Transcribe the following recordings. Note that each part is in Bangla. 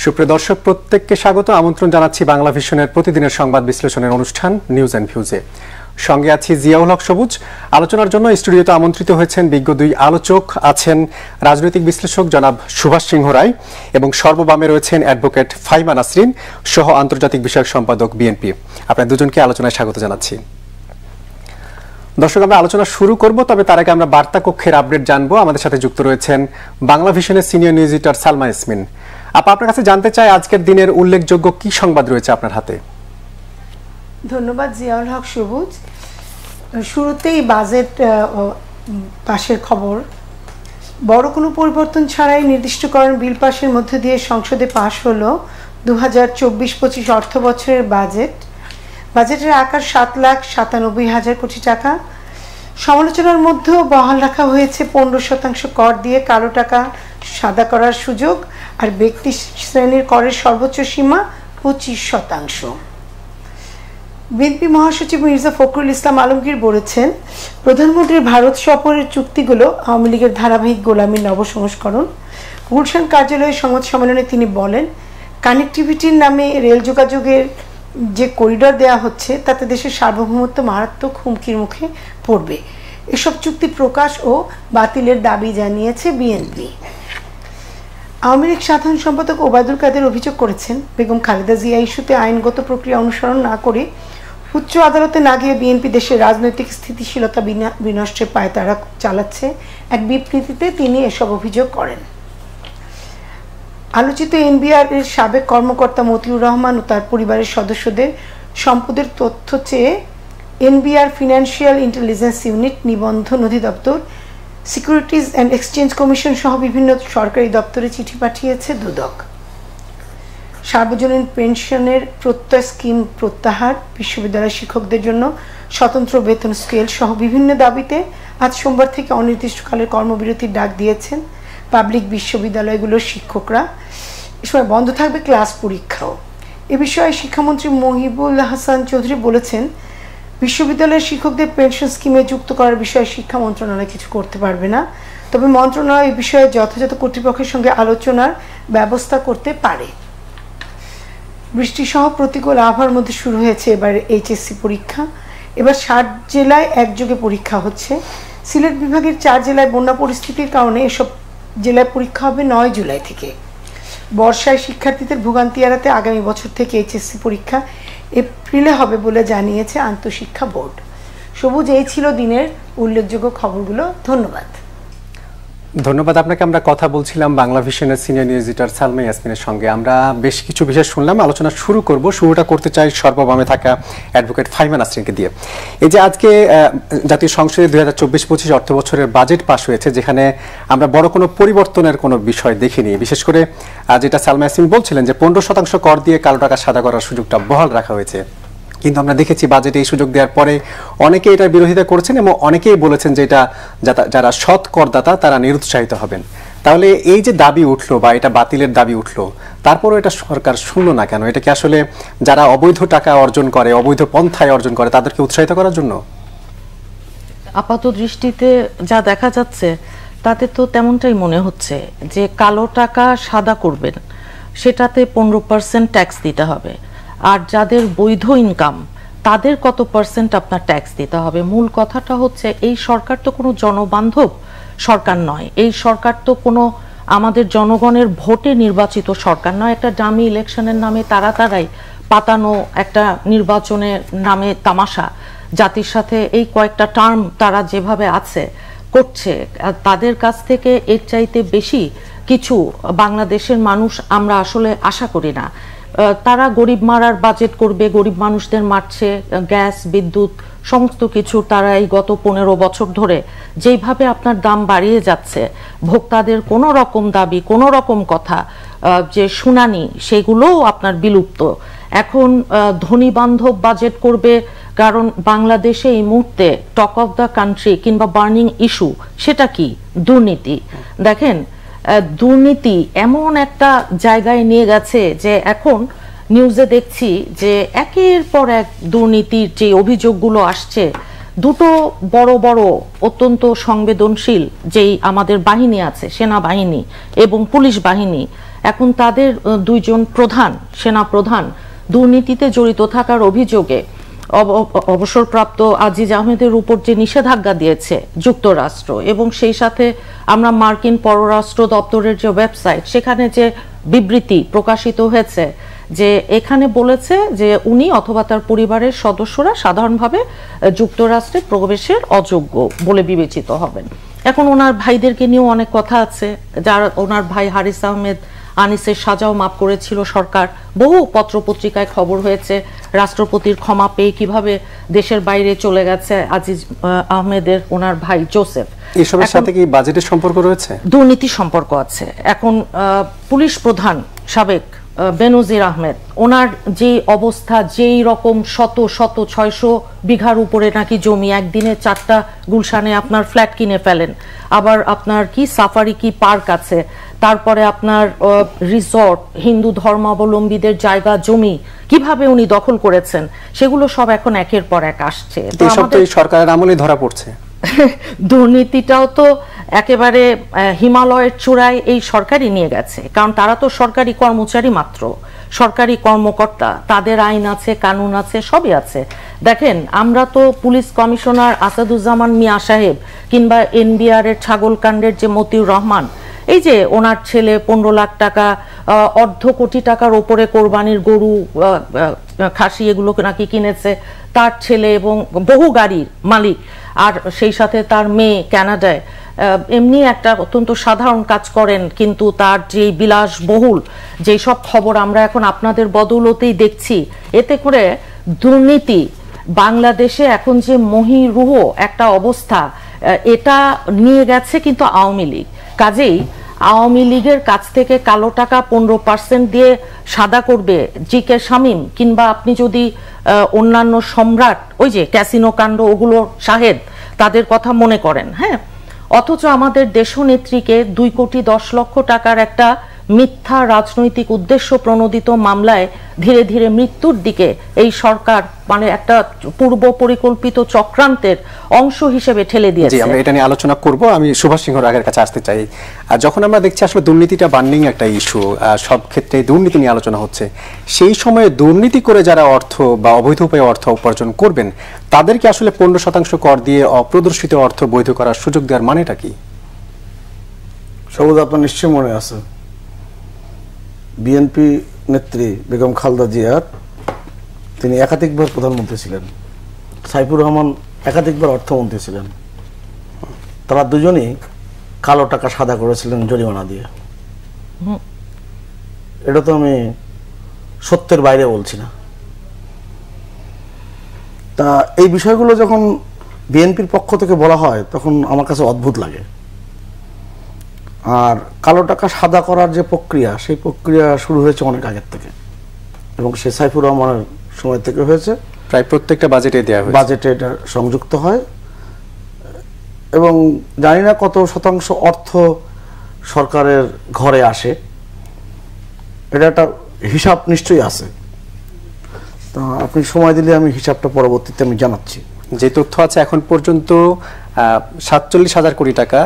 সুপ্রিয় দর্শক প্রত্যেককে স্বাগত আমন্ত্রণ জানাচ্ছি বাংলা ভিশনের প্রতিদিনের সংবাদ বিশ্লেষণের অনুষ্ঠান নিউজ এন্ড ভিউজে। সঙ্গে আছি জিয়াউল হক সবুজ। আলোচনার জন্য স্টুডিওতে আমন্ত্রিত হয়েছেন বিজ্ঞ দুই আলোচক, আছেন রাজনৈতিক বিশ্লেষক জনাব সুভাষ সিংহ রায় এবং সর্ববামে রয়েছেন অ্যাডভোকেট ফাহিমা নাসরিন সহ আন্তর্জাতিক বিষয়ক সম্পাদক বিএনপি। আপনার দুজনকে আলোচনায় স্বাগত জানাচ্ছি। দর্শক, আমরা আলোচনা শুরু করব, তবে তার আগে আমরা বার্তা কক্ষের আপডেট জানবো। আমাদের সাথে যুক্ত রয়েছেন বাংলা ভিশনের senior news editor Salma Yasmin. আপনার কাছে জানতে চাই আজকের দিনের উল্লেখযোগ্য কি সংবাদ রয়েছে আপনার হাতে। ধন্যবাদ জিয়াউল হক সবুজ। শুরুতেই বাজেট পাশের খবর। বড় কোনো পরিবর্তন ছাড়াই নির্দিষ্টকরণ বিল পাশের মধ্য দিয়ে সংসদে পাশ হলো 2024-25 অর্থ বছরের বাজেট। বাজেটের আকার 7,97,000 কোটি টাকা। সমালোচনার মধ্যেও বহাল রাখা হয়েছে 15% কর দিয়ে কালো টাকা সাদা করার সুযোগ, আর ব্যক্তি শ্রেণীর করের সর্বোচ্চ সীমা 25%। বিএনপি মহাসচিব মির্জা ফখরুল ইসলাম আলমগীর বলেছেন, প্রধানমন্ত্রীর ভারত সফরের চুক্তিগুলো আওয়ামী লীগের ধারাবাহিক গোলামীর নবসংস্করণ। গুলশান কার্যালয়ে সংবাদ সম্মেলনে তিনি বলেন, কানেক্টিভিটির নামে রেল যোগাযোগের যে করিডর দেওয়া হচ্ছে তাতে দেশের সার্বভৌমত্ব মারাত্মক হুমকির মুখে পড়বে। এসব চুক্তি প্রকাশ ও বাতিলের দাবি জানিয়েছে বিএনপি। আওয়ামী লীগ সাধারণ সম্পাদক ওবায়দুল কাদের অভিযোগ করেছেন, বেগম খালেদা জিয়া ইস্যুতে আইনগত প্রক্রিয়া অনুসরণ না করে উচ্চ আদালতে না গিয়ে বিএনপি দেশের রাজনৈতিক স্থিতিশীলতা বিনষ্টের পায়তারা চালাচ্ছে। এক বিবৃতিতে তিনি এসব অভিযোগ করেন। আলোচিত এনবিআর এর সাবেক কর্মকর্তা মতিউর রহমান ও তার পরিবারের সদস্যদের সম্পদের তথ্য চেয়ে এনবিআর ফিনান্সিয়াল ইন্টেলিজেন্স ইউনিট, নিবন্ধন অধিদপ্তর, সিকিউরিটিজ অ্যান্ড এক্সচেঞ্জ কমিশন সহ বিভিন্ন সরকারি দপ্তরে চিঠি পাঠিয়েছে দুদক। সার্বজনীন পেনশনের প্রত্যয় স্কিম প্রত্যাহার, বিশ্ববিদ্যালয় শিক্ষকদের জন্য স্বতন্ত্র বেতন স্কেল সহ বিভিন্ন দাবিতে আজ সোমবার থেকে অনির্দিষ্টকালের কর্মবিরতির ডাক দিয়েছেন পাবলিক বিশ্ববিদ্যালয়গুলোর শিক্ষকরা। এ সময় বন্ধ থাকবে ক্লাস পরীক্ষাও। এ বিষয়ে শিক্ষামন্ত্রী মহিবুল হাসান চৌধুরী বলেছেন, বিশ্ববিদ্যালয়ের শিক্ষকদের পেনশন স্কিমে যুক্ত করার বিষয়ে শিক্ষা মন্ত্রণালয় কিছু করতে পারবে না, তবে মন্ত্রণালয় এই বিষয়ে যথাযথ কর্তৃপক্ষের সঙ্গে আলোচনার ব্যবস্থা করতে পারে। বৃষ্টিসহ প্রতিকূল আবহাওয়ার মধ্যে শুরু হয়েছে এবার এইচএসসি পরীক্ষা। এবার 60 জেলায় একযোগে পরীক্ষা হচ্ছে। সিলেট বিভাগের 4 জেলায় বন্যা পরিস্থিতির কারণে এসব জেলায় পরীক্ষা হবে 9 জুলাই থেকে। বর্ষায় শিক্ষার্থীদের ভোগান্তি এড়াতে আগামী বছর থেকে এইচএসসি পরীক্ষা এপ্রিলে হবে বলে জানিয়েছে আন্তঃশিক্ষা বোর্ড। সবুজ, এই ছিল দিনের উল্লেখযোগ্য খবরগুলো। ধন্যবাদ। ধন্যবাদ আপনাকে। আমরা কথা বলছিলাম বাংলা ভিশনের সিনিয়র নিউজ এডিটর সালমা ইয়াসমিনের সঙ্গে। আমরা বেশ কিছু বিষয় শুনলাম, আলোচনা শুরুটা করতে চাই সর্ববামে থাকা অ্যাডভোকেট ফাহিমা নাসরিনকে দিয়ে। এই যে আজকে জাতীয় সংসদে 2024-25 অর্থ বছরের বাজেট পাশ হয়েছে, যেখানে আমরা বড় কোনো পরিবর্তনের কোনো বিষয় দেখিনি। বিশেষ করে যেটা সালমা ইয়াসমিন বলছিলেন যে 15% কর দিয়ে কালো টাকা সাদা করার সুযোগটা বহাল রাখা হয়েছে, কিন্তু আমরা দেখেছি বাজেটে এই সুযোগ দেওয়ার পরে অনেকে এটার বিরোধিতা করেছেন এবং অনেকেই বলেছেন যে এটা যারা সৎ করদাতা তারা নিরুৎসাহিত হবেন। তাহলে এই যে দাবি উঠলো বা এটা বাতিলের দাবি উঠলো, তারপরও এটা সরকার শুনলো না কেন? এটা কি আসলে যারা অবৈধ টাকা অর্জন করে, অবৈধ পন্থায় অর্জন করে, তাদেরকে উৎসাহিত করার জন্য? আপাত দৃষ্টিতে যা দেখা যাচ্ছে তাতে তো তেমনটাই মনে হচ্ছে যে কালো টাকা সাদা করবেন, সেটাতে 15% ট্যাক্স দিতে হবে, আর যাদের বৈধ ইনকাম তাদের কত পার্সেন্ট আপনার ট্যাক্স দিতে হবে। মূল কথাটা হচ্ছে এই সরকার তো কোনো জনবান্ধব সরকার নয়, এই সরকার তো কোনো আমাদের জনগণের ভোটে নির্বাচিত সরকার নয়। একটা ডামি ইলেকশনের নামে তারাই পাতানো একটা নির্বাচনের নামে তামাশা জাতির সাথে এই কয়েকটা টার্ম তারা যেভাবে আছে করছে, তাদের কাছ থেকে এর চাইতে বেশি কিছু বাংলাদেশের মানুষ আমরা আসলে আশা করি না। তারা গরিব মারার বাজেট করবে, গরিব মানুষদের মারছে, গ্যাস বিদ্যুৎ সমস্ত কিছু তারা এই গত 15 বছর ধরে যেইভাবে আপনার দাম বাড়িয়ে যাচ্ছে, ভোক্তাদের কোনো রকম দাবি, কোনো রকম কথা যে শুনানি, সেগুলোও আপনার বিলুপ্ত। এখন ধনী বান্ধব বাজেট করবে, কারণ বাংলাদেশে এই মুহূর্তে টক অফ দ্য কান্ট্রি কিংবা বার্নিং ইস্যু সেটা কি? দুর্নীতি। দেখেন, দুর্নীতি এমন একটা জায়গায় নিয়ে গেছে যে এখন নিউজে দেখছি যে একের পর এক দুর্নীতির যে অভিযোগগুলো আসছে, দুটো বড় বড় অত্যন্ত সংবেদনশীল যেই আমাদের বাহিনী আছে, সেনাবাহিনী এবং পুলিশ বাহিনী, এখন তাদের দুইজন প্রধান, সেনা প্রধান দুর্নীতিতে জড়িত থাকার অভিযোগে অবসরপ্রাপ্ত আজিজ আহমেদের উপর যে নিষেধাজ্ঞা দিয়েছে যুক্তরাষ্ট্র, এবং সেই সাথে আমরা মার্কিন পররাষ্ট্র দপ্তরের যে ওয়েবসাইট, সেখানে যে বিবৃতি প্রকাশিত হয়েছে যে এখানে বলেছে যে উনি অথবা তার পরিবারের সদস্যরা সাধারণভাবে যুক্তরাষ্ট্রে প্রবেশের অযোগ্য বলে বিবেচিত হবেন। এখন ওনার ভাইদেরকে নিয়েও অনেক কথা আছে, যার ওনার ভাই হারিস আহমেদ আনিসের সাজাও মাফ করেছিল সরকার, বহু পত্রপত্রিকায় খবর হয়েছে রাষ্ট্রপতির ক্ষমা পেয়ে কিভাবে দেশের বাইরে চলে গেছে আজিজ আহমেদের ওনার ভাই জোসেফ। এসবের সাথে কি বাজেটের সম্পর্ক রয়েছে? দুর্নীতি সম্পর্ক আছে। এখন পুলিশ প্রধান সাবেক বেনজির আহমেদ, ওনার যে অবস্থা, যেই রকম শত শত 600 বিঘার উপরে নাকি জমি, একদিনে 4টা গুলশানে আপনার ফ্ল্যাট কিনে ফেলেন, আবার আপনার কি সাফারি কি পার্ক আছে, তারপরে আপনার রিসর্ট, হিন্দু ধর্মাবলম্বীদের জায়গা জমি কিভাবে উনি দখল করেছেন, সেগুলো সব এখন একের পর এক আসছে। এসব তো এই সরকারের আমলেই ধরা পড়ছে। দুর্নীতিটাও তো একেবারে হিমালয়ের চূড়ায় এই সরকারই নিয়ে গেছে, কারণ তারা তো সরকারি কর্মচারী মাত্র, সরকারি কর্মকর্তা, তাদের আইন আছে, কানুন আছে, সবই আছে। দেখেন, আমরা তো পুলিশ কমিশনার আসাদুজ্জামান মিয়া সাহেব কিংবা এনবিআর এর ছাগলকাণ্ডের যে মতিউর রহমান, এই যে ওনার ছেলে 15 লাখ টাকা, অর্ধ কোটি টাকার ওপরে কোরবানির গরু, খাসি এগুলো নাকি কিনেছে তার ছেলে, এবং বহু গাড়ির মালিক, আর সেই সাথে তার মেয়ে কানাডায় এমনি একটা অত্যন্ত সাধারণ কাজ করেন, কিন্তু তার যে বিলাসবহুল যেই সব খবর আমরা এখন আপনাদের বদৌলতেই দেখছি, এতে করে দুর্নীতি বাংলাদেশে এখন যে মহীরুহ একটা অবস্থা, এটা নিয়ে গেছে কিন্তু আওয়ামী লীগ। কাজেই আওয়ামী লীগের কাছ থেকে কালো টাকা 15% দিয়ে সাদা করবে জি.কে. শামীম, কিংবা আপনি যদি অন্যান্য সম্রাট, ওই যে ক্যাসিনো কাণ্ড, ওগুলো শাহেদ, তাদের কথা মনে করেন, হ্যাঁ, অথচ আমাদের দেশনেত্রীকে 2,10,00,000 টাকার একটা মিথ্যা রাজনৈতিক উদ্দেশ্য প্রণোদিত মামলায় ধীরে ধীরে মৃত্যুর দিকে এই সরকার মানে একটা পূর্ব পরিকল্পিত চক্রান্তের অংশ হিসেবে ঠেলে দিয়েছে। জি, আমরা এটা নিয়ে আলোচনা করব। আমি সুভাষ সিংহ রাগের কাছে আসতে চাই। আর যখন আমরা দেখছি আসলে দুর্নীতিটা বার্নিং একটা ইস্যু, সব ক্ষেত্রে দুর্নীতি নিয়ে আলোচনা হচ্ছে, সেই সময়ে দুর্নীতি করে যারা অর্থ বা অবৈধ উপায়ে অর্থ উপার্জন করবেন, তাদেরকে আসলে 15% কর দিয়ে অপ্রদর্শিত অর্থ বৈধ করার সুযোগ দেওয়ার মানেটা কি? সবুজ, আপনার নিশ্চয়ই মনে আছে বিএনপি নেত্রী বেগম খালেদা জিয়ার, তিনি একাধিকবার প্রধানমন্ত্রী ছিলেন, সাইফুর রহমান একাধিকবার অর্থমন্ত্রী ছিলেন, তারা দুজনই কালো টাকা সাদা করেছিলেন জরিমানা দিয়ে। এটা তো আমি সত্যের বাইরে বলছি না। তা এই বিষয়গুলো যখন বিএনপির পক্ষ থেকে বলা হয় তখন আমার কাছে অদ্ভুত লাগে। আর কালো টাকা সাদা করার যে প্রক্রিয়া, সেই প্রক্রিয়া শুরু হয়েছে অনেক আগের থেকে, এবং সে সাইফুর রহমানের সময় থেকে হয়েছে। প্রায় প্রত্যেকটা বাজেটে দেওয়া হয়, বাজেটে এটা সংযুক্ত হয়, এবং জানি না কত শতাংশ অর্থ সরকারের ঘরে আসে, এটা একটা হিসাব নিশ্চয়ই আছে। তা আপনি সময় দিলে আমি হিসাবটা পরবর্তীতে আমি জানাচ্ছি। যে তথ্য আছে এখন পর্যন্ত 47,000 কোটি টাকা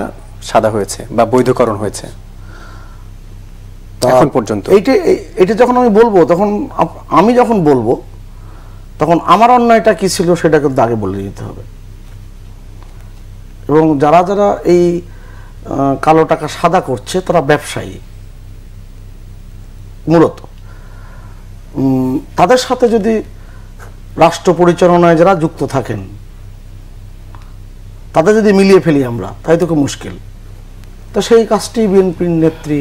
সাদা হয়েছে বা বৈধকরণ হয়েছে এখন পর্যন্ত। এইটা যখন আমি বলবো, তখন আমি যখন বলবো তখন আমার অন্যায়টা কি ছিল সেটা কিন্তু আগে বলে দিতে হবে। এবং যারা যারা এই কালো টাকা সাদা করছে তারা ব্যবসায়ী মূলত। তাদের সাথে যদি রাষ্ট্র পরিচালনায় যারা যুক্ত থাকেন তাদের যদি মিলিয়ে ফেলি আমরা, তাই তো খুব মুশকিল। তো সেই কাজটি বিএনপির নেত্রী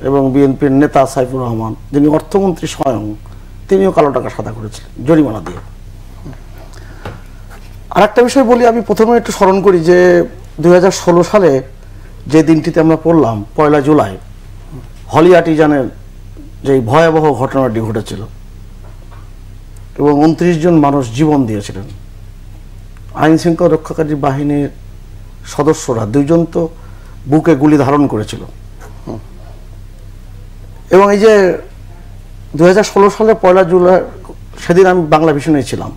এবং বিএনপির নেতা সাইফুর রহমান, যিনি অর্থমন্ত্রী স্বয়ং, তিনিও কালো টাকা সাদা করেছিলেন জরিমানা দিয়ে। আর একটা বিষয় বলি, আমি প্রথমে একটু স্মরণ করি যে 2016 সালে যে দিনটিতে আমরা পড়লাম 1 জুলাই, হলি আর্টিজানের যে ভয়াবহ ঘটনাটি ঘটেছিল এবং 29 জন মানুষ জীবন দিয়েছিলেন। আইন শৃঙ্খলা রক্ষাকারী বাহিনীর সদস্যরা 2 জন তো বুকে গুলি ধারণ করেছিল। এবং এই যে 2016 সালে 1 জুলাই, সেদিন আমি বাংলা ভিশনে ছিলাম,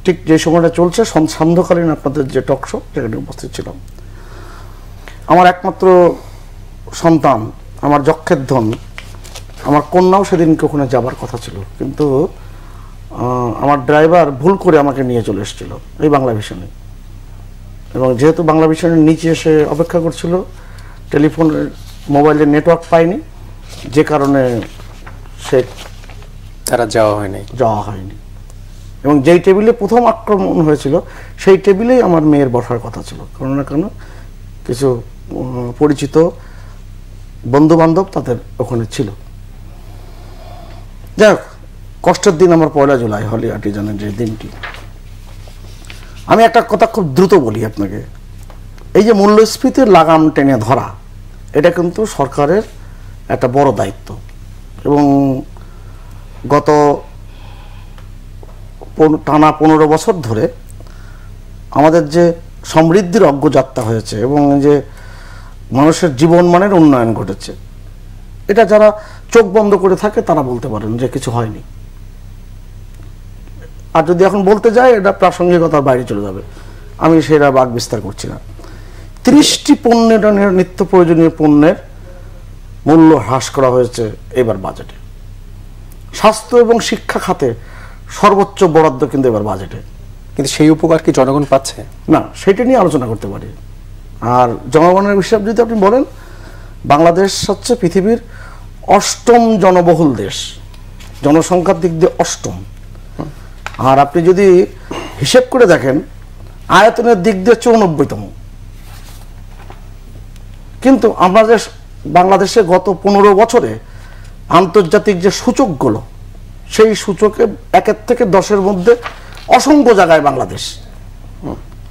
ঠিক যে সময়টা চলছে সান্ধ্যকালীন আপনাদের যে টক শো সেখানে উপস্থিত ছিলাম। আমার একমাত্র সন্তান, আমার যক্ষের ধন, আমার কন্যাও সেদিনকে ওখানে যাবার কথা ছিল, কিন্তু আমার ড্রাইভার ভুল করে আমাকে নিয়ে চলে এসেছিল এই বাংলা ভিশনে। এবং যেহেতু বাংলা ভিশনের নিচে এসে অপেক্ষা করছিল, টেলিফোনের মোবাইলের নেটওয়ার্ক পায়নি, যে কারণে তারা যাওয়া হয়নি। এবং যেই টেবিলে প্রথম আক্রমণ হয়েছিল সেই টেবিলেই আমার মেয়ের বসার কথা ছিল, কোনো না কোনো কিছু পরিচিত বন্ধু বান্ধব তাদের ওখানে ছিল। যাক, কষ্টের দিন আমার 1 জুলাই, হলি আর্টিজানের যে দিনটি। আমি একটা কথা খুব দ্রুত বলি আপনাকে, এই যে মূল্যস্ফীতির লাগাম টেনে ধরা, এটা কিন্তু সরকারের একটা বড় দায়িত্ব। এবং গত টানা 15 বছর ধরে আমাদের যে সমৃদ্ধির অগ্রযাত্রা হয়েছে এবং যে মানুষের জীবনমানের উন্নয়ন ঘটেছে, এটা যারা চোখ বন্ধ করে থাকে তারা বলতে পারেন যে কিছু হয়নি। আর যদি এখন বলতে যাই, এটা প্রাসঙ্গিকতার বাইরে চলে যাবে, আমি সেটা বাক বিস্তার করছি না। 30টি পণ্যের, নিত্য প্রয়োজনীয় পণ্যের মূল্য হ্রাস করা হয়েছে এবার বাজেটে। স্বাস্থ্য এবং শিক্ষা খাতে সর্বোচ্চ বরাদ্দ কিন্তু এবার বাজেটে। কিন্তু সেই উপকার কি জনগণ পাচ্ছে না, সেটা নিয়ে আলোচনা করতে পারি। আর জনগণের হিসাব যদি আপনি বলেন, বাংলাদেশ হচ্ছে পৃথিবীর 8ম জনবহুল দেশ, জনসংখ্যার দিক দিয়ে 8ম। আর আপনি যদি হিসেব করে দেখেন, আয়তনের দিক দিয়ে 94তম। কিন্তু আমরা যে বাংলাদেশে গত 15 বছরে আন্তর্জাতিক যে সূচকগুলো, সেই সূচকে 1 থেকে 10-এর মধ্যে অসংখ্য জায়গায় বাংলাদেশ।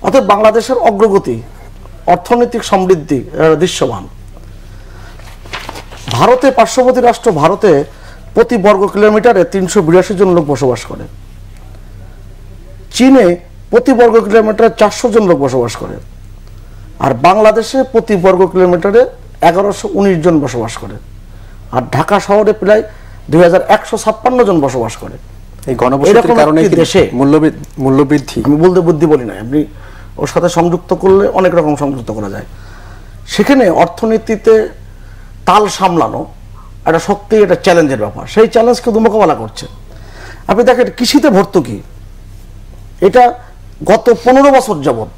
অর্থাৎ বাংলাদেশের অগ্রগতি, অর্থনৈতিক সমৃদ্ধি দৃশ্যমান। ভারতে, পার্শ্ববর্তী রাষ্ট্র ভারতে প্রতি বর্গ কিলোমিটারে 382 জন লোক বসবাস করে। চীনে প্রতি বর্গ কিলোমিটারে 400 জন লোক বসবাস করে। আর বাংলাদেশে প্রতি বর্গ কিলোমিটারে 1119 জন বসবাস করে। আর ঢাকা শহরে প্রায় 2156 জন বসবাস করে। এই গণবসতির কারণে কি দেশে মূল্যবৃদ্ধি, আমি বলতে বুদ্ধি বলি না, আপনি ওর সাথে সংযুক্ত করলে অনেক রকম সংযুক্ত করা যায়। সেখানে অর্থনীতিতে তাল সামলানো একটা সত্যিই একটা চ্যালেঞ্জের ব্যাপার। সেই চ্যালেঞ্জ কিন্তু মোকাবেলা করছে। আপনি দেখেন, কৃষিতে ভর্তুকি, এটা গত 15 বছর যাবৎ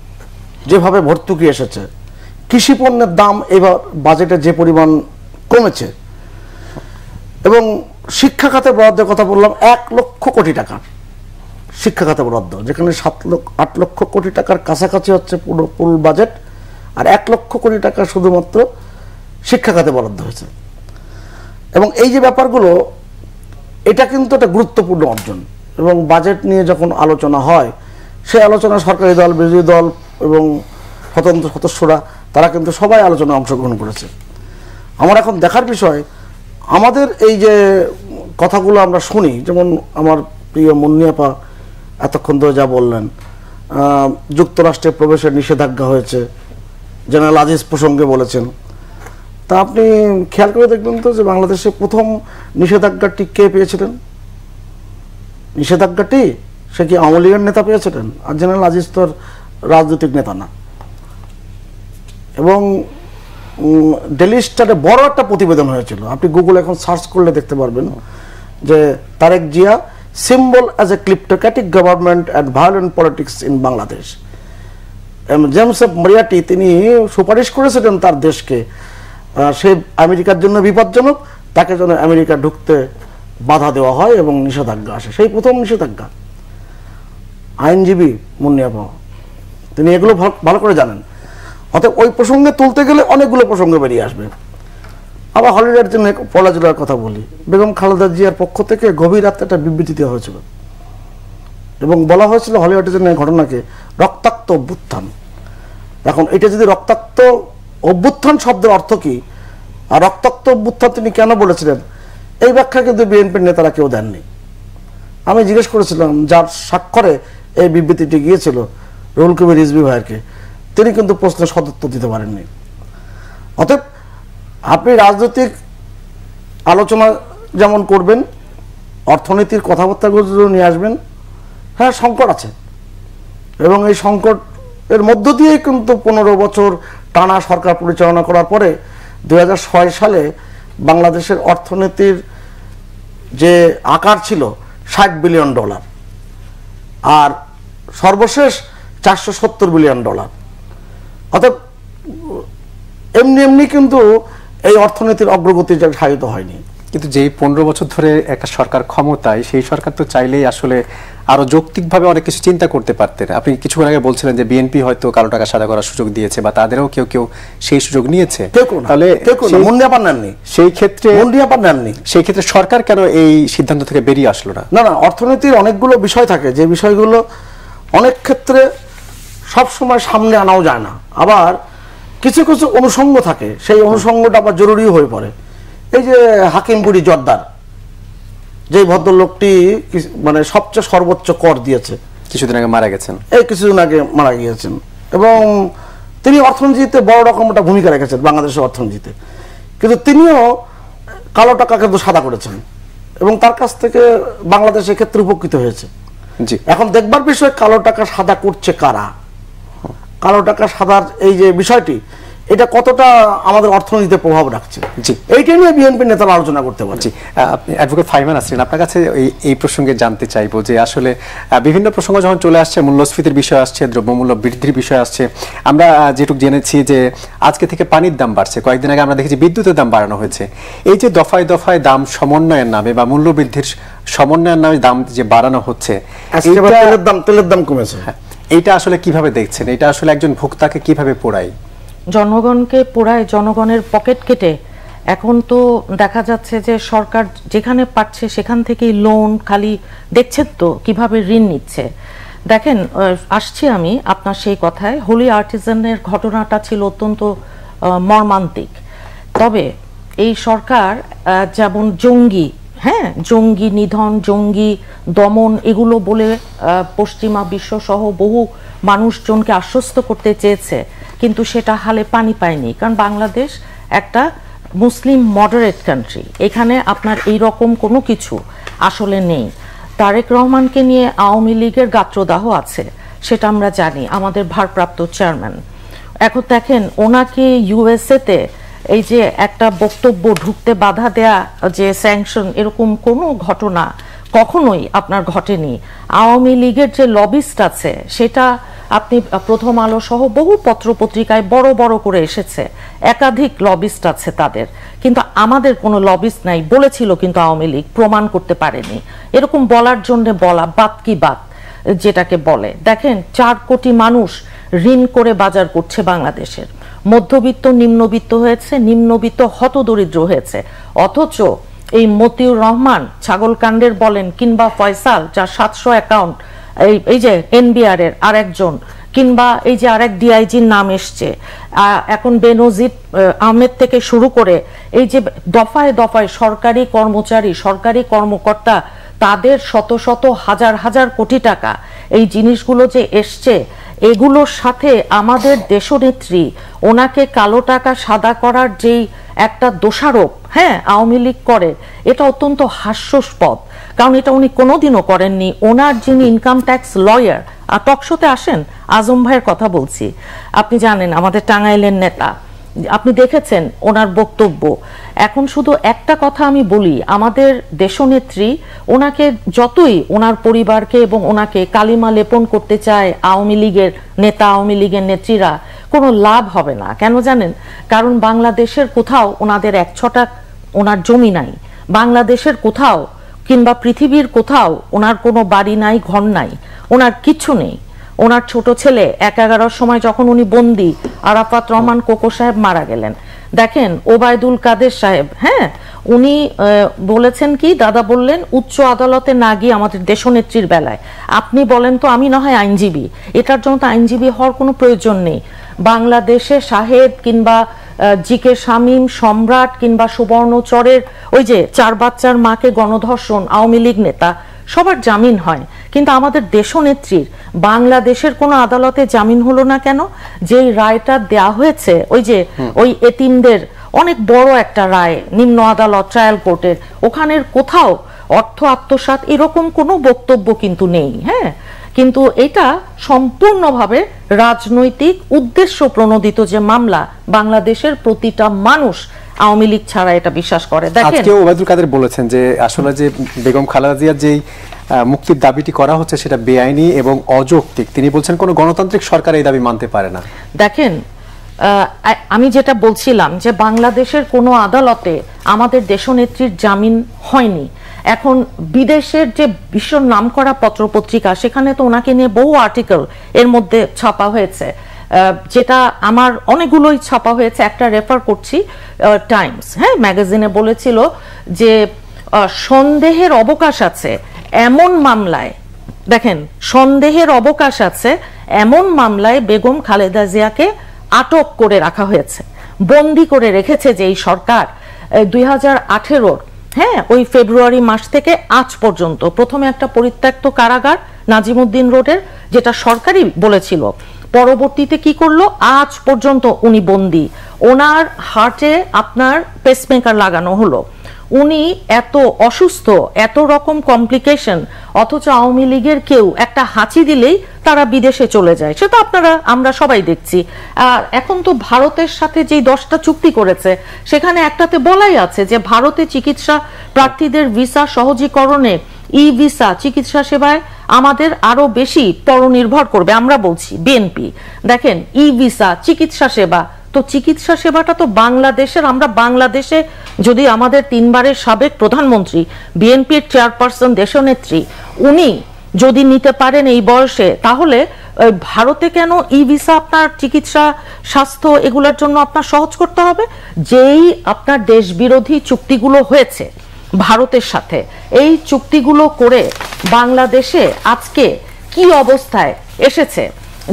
যেভাবে ভর্তুকি এসেছে, কৃষি পণ্যের দাম এবার বাজেটে যে পরিমাণ কমেছে। এবং শিক্ষা খাতে বরাদ্দের কথা বললাম, 1 লক্ষ কোটি টাকা শিক্ষা খাতে বরাদ্দ, যেখানে 8 লক্ষ কোটি টাকার কাছাকাছি হচ্ছে পুরো ফুল বাজেট, আর 1 লক্ষ কোটি টাকা শুধুমাত্র শিক্ষা খাতে বরাদ্দ হয়েছে। এবং এই যে ব্যাপারগুলো, এটা কিন্তু একটা গুরুত্বপূর্ণ অর্জন। এবং বাজেট নিয়ে যখন আলোচনা হয়, সেই আলোচনা সরকারি দল, বিরোধী দল এবং স্বতন্ত্র সদস্যরা, তারা কিন্তু সবাই আলোচনায় অংশগ্রহণ করেছে। আমার এখন দেখার বিষয়, আমাদের এই যে কথাগুলো আমরা শুনি, যেমন আমার প্রিয় মুন্নিয়াপা এতক্ষণ ধরে যা বললেন, যুক্তরাষ্ট্রে প্রবেশের নিষেধাজ্ঞা হয়েছে, জেনারেল আজিজ প্রসঙ্গে বলেছেন। তা আপনি খেয়াল করে দেখবেন তো যে বাংলাদেশে প্রথম নিষেধাজ্ঞাটি কে পেয়েছিলেন? নিষেধাজ্ঞাটি সে কি আওয়ামী লীগের নেতা পেয়েছিলেন? আর জেনারেল আজিজ তো রাজনৈতিক নেতা না। এবং ডেইলি স্টারে বড় একটা প্রতিবেদন হয়েছিল, আপনি গুগল এখন সার্চ করলে দেখতে পারবেন, যে Tarique Zia symbol as a kleptocratic government and violent politics in Bangladesh. James F Moriarty তিনি সুপারিশ করেছিলেন তার দেশকে, সে আমেরিকার জন্য বিপজ্জনক, তাকে যেন আমেরিকা ঢুকতে বাধা দেওয়া হয় এবং নিষেধাজ্ঞা আসে। সেই প্রথম নিষেধাজ্ঞা। আইনজীবী মুন্নিয়াপা, তিনি এগুলো ভালো করে জানেন। অর্থাৎ ওই প্রসঙ্গে তুলতে গেলে অনেকগুলো প্রসঙ্গ বেরিয়ে আসবে। আবার হলিডের জন্য 1 জুলাইয়ের কথা বলি। বেগম খালেদা জিয়ার পক্ষ থেকে গভীর রাতে একটা বিবৃতি দেওয়া হয়েছিল এবং বলা হয়েছিল হলিউডের জন্য ঘটনাকে রক্তাক্ত অভ্যুত্থান। এখন এটা যদি রক্তাক্ত অভ্যুত্থান শব্দের অর্থ কি, আর রক্তাক্ত অভ্যুত্থান তিনি কেন বলেছিলেন, এই ব্যাখ্যা কিন্তু বিএনপির নেতারা কেউ দেননি। আমি জিজ্ঞেস করেছিলাম যার স্বাক্ষরে এই বিবৃতিটি গিয়েছিল, রুহুল কবির রিজভী ভাইয়েরকে, তিনি কিন্তু প্রশ্নের সদুত্তর দিতে পারেননি। অতএব আপনি রাজনৈতিক আলোচনা যেমন করবেন, অর্থনীতির কথাবার্তাগুলো নিয়ে আসবেন। হ্যাঁ, সংকট আছে, এবং এই সংকট এর মধ্য দিয়ে কিন্তু 15 বছর টানা সরকার পরিচালনা করার পরে 2006 সালে বাংলাদেশের অর্থনীতির যে আকার ছিল $60 বিলিয়ন, আর সর্বশেষ $470 বিলিয়ন। অর্থাৎ এমনি কিন্তু এই অর্থনীতির অগ্রগতি সাধিত হয়নি। কিন্তু যেই 15 বছর ধরে একটা সরকার ক্ষমতায়, সেই সরকার তো চাইলেই আসলে আরো যৌক্তিকভাবে অনেক কিছু চিন্তা করতে পারতেন। আপনি কিছুক্ষণ আগে বলছিলেন যে বিএনপি হয়তো কালো টাকা সাদা করার সুযোগ দিয়েছে বা তাদেরও কেউ কেউ সেই সুযোগ নিয়েছে, তাহলে সেই ক্ষেত্রে সরকার কেন এই সিদ্ধান্ত থেকে বেরিয়ে আসলো না? না, অর্থনীতির অনেকগুলো বিষয় থাকে যে বিষয়গুলো অনেক ক্ষেত্রে সব সময় সামনে আনাও যায় না, আবার কিছু কিছু অনুষঙ্গ থাকে, সেই অনুষঙ্গটা আবার জরুরি হয়ে পড়ে। এই যে হাকিমপুরি জর্দার, যে ভদ্রলোকটি মানে সবচেয়ে সর্বোচ্চ কর দিয়েছে, কিছুদিন আগে মারা গেছেন, কিছুদিন আগে মারা গিয়েছেন, এবং তিনি অর্থনীতিতে বড় রকম একটা ভূমিকা রেখেছেন বাংলাদেশের অর্থনীতিতে, কিন্তু তিনিও কালো টাকা কিন্তু সাদা করেছেন এবং তার কাছ থেকে বাংলাদেশ এক্ষেত্রে উপকৃত হয়েছে। এখন দেখবার বিষয় কালো টাকা সাদা করছে কারা, কালো টাকা সাদার এই যে বিষয়টি, এটা কতটা আমাদের অর্থনীতিতে প্রভাব রাখছে, এইটা নিয়ে বিএনপি নেতারা আলোচনা করতে পারে। অ্যাডভোকেট ফাইমান আসছেন, আপনার কাছে এই প্রসঙ্গে জানতে চাইবো যে আসলে বিভিন্ন প্রসঙ্গ যখন চলে আসছে, মূল্যস্ফীতির বিষয় আসছে, দ্রব্যমূল্য বৃদ্ধির বিষয় আসছে, আমরা যেটুকু জেনেছি যে আজকে থেকে পানির দাম বাড়ছে, কয়েকদিন আগে আমরা দেখেছি বিদ্যুতের দাম বাড়ানো হয়েছে। এই যে দফায় দফায় দাম সমন্বয়ের নামে বা মূল্য বৃদ্ধির সমন্বয়ের নামে দাম যে বাড়ানো হচ্ছে, তেলের দাম কমেছে, এইটা আসলে কিভাবে দেখছেন? এটা আসলে একজন ভোক্তাকে কিভাবে পোড়ায়? জনগণকে পোড়ায়, জনগণের পকেট কেটে। এখন তো দেখা যাচ্ছে যে সরকার যেখানে পাচ্ছে সেখান থেকেই লোন, খালি দেখছেন তো কিভাবে ঋণ নিচ্ছে। দেখেন, আসছি আমি আপনার সেই কথায়, হোলি আর্টিজানের ঘটনাটা ছিল অত্যন্ত মর্মান্তিক। তবে এই সরকার যেমন জঙ্গি, জঙ্গি নিধন, জঙ্গি দমন এগুলো বলে পশ্চিমা বিশ্ব সহ বহু মানুষজনকে আশ্বস্ত করতে চেয়েছে, কিন্তু সেটা হালে পানি পায়নি। কারণ বাংলাদেশ একটা মুসলিম মডারেট কান্ট্রি, এখানে আপনার এই রকম কোনো কিছু আসলে নেই। তারেক রহমানকে নিয়ে আওয়ামী লীগের গাত্রদাহ আছে, সেটা আমরা জানি, আমাদের ভারপ্রাপ্ত চেয়ারম্যান। এখন দেখেন, ওনাকে ইউএসএতে এই যে একটা বক্তব্য ঢুকতে বাধা দেয়া, যে স্যাংশন, এরকম কোনো ঘটনা কখনোই আপনার ঘটেনি। আওয়ামী লীগের যে লবিস্ট আছে, সেটা আপনি প্রথম আলো সহ বহু পত্র পত্রিকায় বড় বড় করে এসেছে, একাধিক লবিস্ট আছে তাদের, কিন্তু আমাদের কোনো লবিস্ট নাই বলেছিল, কিন্তু আওয়ামী লীগ প্রমাণ করতে পারেনি। এরকম বলার জন্য বলা, বাত কি বাত যেটাকে বলে। দেখেন, 4 কোটি মানুষ ঋণ করে বাজার করছে বাংলাদেশের, মধ্যবিত্ত নিম্নবিত্ত হয়েছে, নিম্নবিত্ত হতদরিদ্র হয়েছে, অথচ এই মতিউর রহমান ছাগলকাণ্ডের বলেন, কিংবা ফয়সাল যার 700 অ্যাকাউন্ট, এই যে এনবিআর এর আরেকজন, কিংবা এই যে আরেক ডিআইজির নাম এসছে, এখন বেনজির আহমেদ থেকে শুরু করে এই যে দফায় দফায় সরকারি কর্মচারী, সরকারি কর্মকর্তা, তাদের শত শত হাজার হাজার কোটি টাকা, এই জিনিসগুলো যে এসছে, এগুলোর সাথে আমাদের দেশনেত্রী ওনাকে কালো টাকা সাদা করার যেই একটা দোষারোপ আওয়ামী লীগ করে, এটা অত্যন্ত হাস্যাস্পদ। কারণ এটা উনি কোনোদিনও করেননি। ওনার যিনি ইনকাম ট্যাক্স লয়ার, আর টকশোতে আসেন, আজম ভাইয়ের কথা বলছি, আপনি জানেন আমাদের টাঙ্গাইলের নেতা, আপনি দেখেছেন ওনার বক্তব্য। এখন শুধু একটা কথা আমি বলি, আমাদের দেশনেত্রী ওনাকে যতই ওনার পরিবারকে এবং ওনাকে কালিমা লেপন করতে চায় আওয়ামী লীগের নেতা, আওয়ামী লীগের নেত্রীরা, কোনো লাভ হবে না। কেন জানেন? কারণ বাংলাদেশের কোথাও ওনাদের 1 ছটাক ওনার জমি নাই, বাংলাদেশের কোথাও কিংবা পৃথিবীর কোথাও ওনার কোনো বাড়ি নাই, ঘর নাই, ওনার কিচ্ছু নেই। ওনার ছোট ছেলে 11-11 সময় যখন উনি বন্দি, আরাফাত রহমান কোকো সাহেব মারা গেলেন। দেখেন, ওবায়দুল কাদের সাহেব, উনি বলেছেন কি, দাদা বললেন উচ্চ আদালতে না গিয়ে আমাদের দেশনেত্রীর বেলায়, আপনি বলেন তো, আমি না হয় আইনজীবী, এটার জন্য তো আইনজীবী হওয়ার কোনো প্রয়োজন নেই। বাংলাদেশে শাহেদ কিংবা জিকে শামীম, সম্রাট কিংবা সুবর্ণচরের ওই যে 4 বাচ্চার মাকে গণধর্ষণ আওয়ামী লীগ নেতা, সবার জামিন হয়, কিন্তু আমাদের দেশনেত্রীর বাংলাদেশের কোনো আদালতে জামিন হলো না কেন? যেই রায়টা দেয়া হয়েছে, ওই যে ওই এতিমদের অনেক বড় একটা রায়, নিম্ন আদালত ট্রায়াল কোর্টের, ওখানের কোথাও অর্থ আত্মসাৎ এরকম কোনো বক্তব্য কিন্তু নেই। কিন্তু এটা সম্পূর্ণভাবে রাজনৈতিক উদ্দেশ্য প্রণোদিত যে মামলা, বাংলাদেশের প্রতিটা মানুষ আওয়ামী লীগ ছাড়া এটা বিশ্বাস করে। দেখেন, আজকে ওবায়দুল কাদের বলেছেন যে আসলে যে বেগম খালেদা জিয়ার যেই মুক্তির দাবিটি করা হচ্ছে সেটা বেআইনি এবং অযৌক্তিক। তিনি বলছেন কোনো গণতান্ত্রিক সরকার এই দাবি মানতে পারে না। দেখেন, আমি যেটা বলছিলাম যে বাংলাদেশের কোনো আদালতে আমাদের দেশনেত্রীর জামিন হয়নি। এখন বিদেশের যে বিশ্ব নামকরা পত্রপত্রিকা, সেখানে তো ওনাকে নিয়ে বহু আর্টিকেল এর মধ্যে ছাপা হয়েছে, যেটা আমার অনেকগুলোই ছাপা হয়েছে। একটা রেফার করছি, টাইমস ম্যাগাজিনে বলেছিল যে সন্দেহের অবকাশ আছে এমন মামলায়, দেখেন সন্দেহের অবকাশ আছে এমন মামলায় বেগম খালেদা জিয়াকে আটক করে রাখা হয়েছে, বন্দি করে রেখেছে যে এই সরকার 2018 ওই ফেব্রুয়ারি মাস থেকে আজ পর্যন্ত। প্রথমে একটা পরিত্যক্ত কারাগার নাজিমউদ্দিন রোডের, যেটা সরকারই বলেছিল, পরবর্তীতে কি করলো, আজ পর্যন্ত উনি বন্দি। ওনার হার্টে আপনার পেসমেকার লাগানো হলো, উনি এত অসুস্থ, এত রকম কমপ্লিকেশন, অথচ আওয়ামী লীগের কেউ একটা হাঁচি দিলেই তারা বিদেশে চলে যায়। সেটা আমরা সবাই দেখছি। আর এখন তো ভারতের সাথে যেই 10টা চুক্তি করেছে, সেখানে একটাতে বলাই আছে যে ভারতে চিকিৎসা প্রার্থীদের ভিসা সহজীকরণে ই ভিসা চিকিৎসা সেবায় আমাদের আরো বেশি পরনির্ভর করবে। আমরা বলছি বিএনপি, দেখেন ই ভিসা চিকিৎসা সেবা, তো চিকিৎসা সেবাটা তো বাংলাদেশের, আমরা বাংলাদেশে যদি আমাদের 3 বারের সাবেক প্রধানমন্ত্রী, বিএনপির চেয়ারপারসন, দেশনেত্রী, উনি যদি নিতে পারেন এই বয়সে, তাহলে ভারতে কেন ই ভিসা আপনার চিকিৎসা, স্বাস্থ্য এগুলোর জন্য আপনার সহজ করতে হবে? যেই আপনার দেশ বিরোধী চুক্তিগুলো হয়েছে ভারতের সাথে, এই চুক্তিগুলো করে বাংলাদেশে আজকে কি অবস্থায় এসেছে?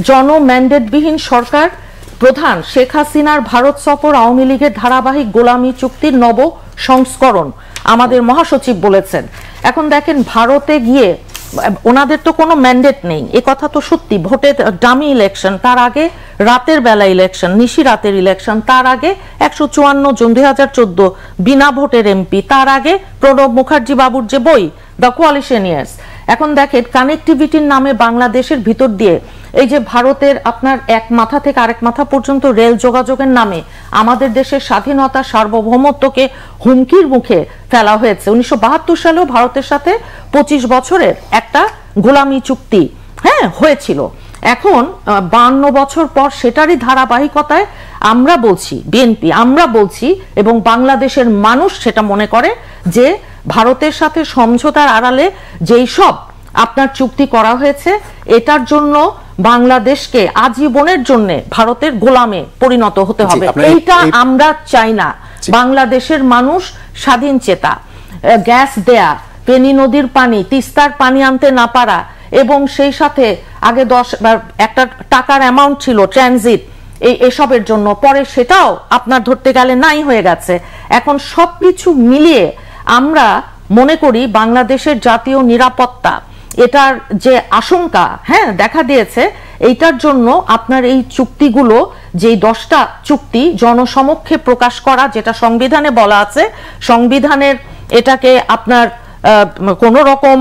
জনম্যান্ডেটবিহীন সরকার, প্রধান শেখ হাসিনার ভারত সফর আওয়ামী লীগের ধারাবাহিক গোলামী চুক্তির নব সংস্করণ, আমাদের মহাসচিব বলেছেন। এখন দেখেন, ভারতে গিয়ে ওনাদের তো কোনো ম্যান্ডেট নেই, এ কথা তো সত্যি। ভোটে ডামি ইলেকশন, তার আগে রাতের বেলা ইলেকশন, নিশি রাতের ইলেকশন, তার আগে 154 জন 2014 বিনা ভোটের এমপি, তার আগে প্রণব মুখার্জি বাবুর যে বই দ্য কোয়ালিশন ইয়ার্স। এখন দেখেন, কানেক্টিভিটির নামে বাংলাদেশের ভিতর দিয়ে এই যে ভারতের আপনার এক মাথা থেকে আরেক মাথা পর্যন্ত রেল যোগাযোগের নামে আমাদের দেশের স্বাধীনতা, সার্বভৌমত্বকে হুমকির মুখে ফেলা হয়েছে। 1972 সালেও ভারতের সাথে 25 বছরের একটা গোলামী চুক্তি হয়েছিল। এখন 52 বছর পর সেটারই ধারাবাহিকতায় আমরা বলছি, বিএনপি আমরা বলছি, এবং বাংলাদেশের মানুষ সেটা মনে করে যে ভারতের সাথে সমঝোতার আড়ালে যেই সব আপনার চুক্তি করা হয়েছে, এটার জন্য বাংলাদেশকে আজীবনের জন্য ভারতের গোলামে পরিণত হতে হবে। এইটা আমরা চাই না। বাংলাদেশের মানুষ স্বাধীন চেতা, গ্যাস দেয়া, ফেনী নদীর পানি, তিস্তার পানি আনতে না পারা, এবং সেই সাথে আগে 10 একটা টাকার অ্যামাউন্ট ছিল ট্রানজিট এসবের জন্য, পরে সেটাও আপনার ধরতে গেলে নাই হয়ে গেছে। এখন সবকিছু মিলিয়ে আমরা মনে করি বাংলাদেশের জাতীয় নিরাপত্তা, এটার যে আশঙ্কা দেখা দিয়েছে, এইটার জন্য আপনার এই চুক্তিগুলো, যে 10টা চুক্তি জনসমক্ষে প্রকাশ করা, যেটা সংবিধানে বলা আছে, সংবিধানের এটাকে আপনার কোন রকম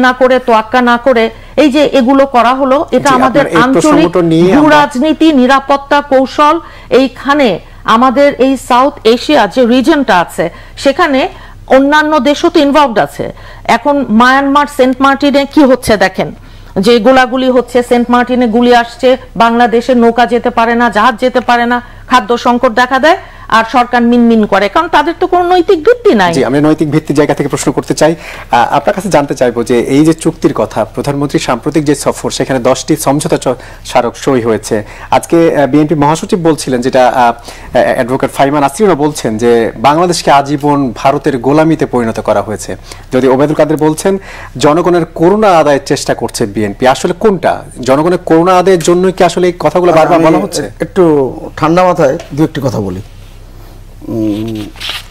না করে, তোয়াক্কা না করে এই যে এগুলো করা হলো, এটা আমাদের আঞ্চলিক রাজনীতি, নিরাপত্তা কৌশল। এইখানে আমাদের এই সাউথ এশিয়া যে রিজনটা আছে, সেখানে অন্যান্য দেশও তো ইনভলভড আছে। এখন মায়ানমার সেন্ট মার্টিনে কি হচ্ছে দেখেন, যে গোলাগুলি হচ্ছে, সেন্ট মার্টিনে গুলি আসছে, বাংলাদেশের নৌকা যেতে পারে না, জাহাজ যেতে পারে না, খাদ্য সংকট দেখা দেয়, আর সরকার মিনমিন করে, কারণ তাদের তো কোনো নৈতিক ভিত্তি নাই। জি, আমি নৈতিক ভিত্তির জায়গা থেকে প্রশ্ন করতে চাই। আপনার কাছে জানতে চাইবো যে এই যে চুক্তির কথা, প্রধানমন্ত্রী সাম্প্রতিক যে সফর, সেখানে 10টি সমঝোতা স্মারক সই হয়েছে। আজকে বিএনপি মহাসচিব বলছিলেন, যেটা অ্যাডভোকেট ফাইমা নাসরিনও বলছেন, যে বাংলাদেশকে আজীবন ভারতের গোলামিতে পরিণত করা হয়েছে। যদি ওবায়দুল কাদের বলছেন জনগণের করুণা আদায়ের চেষ্টা করছে বিএনপি, আসলে কোনটা? জনগণের করুণা আদায়ের জন্য কি আসলে এই কথাগুলো বারবার বলা হচ্ছে? একটু ঠান্ডা মাথায় দু একটি কথা বলি,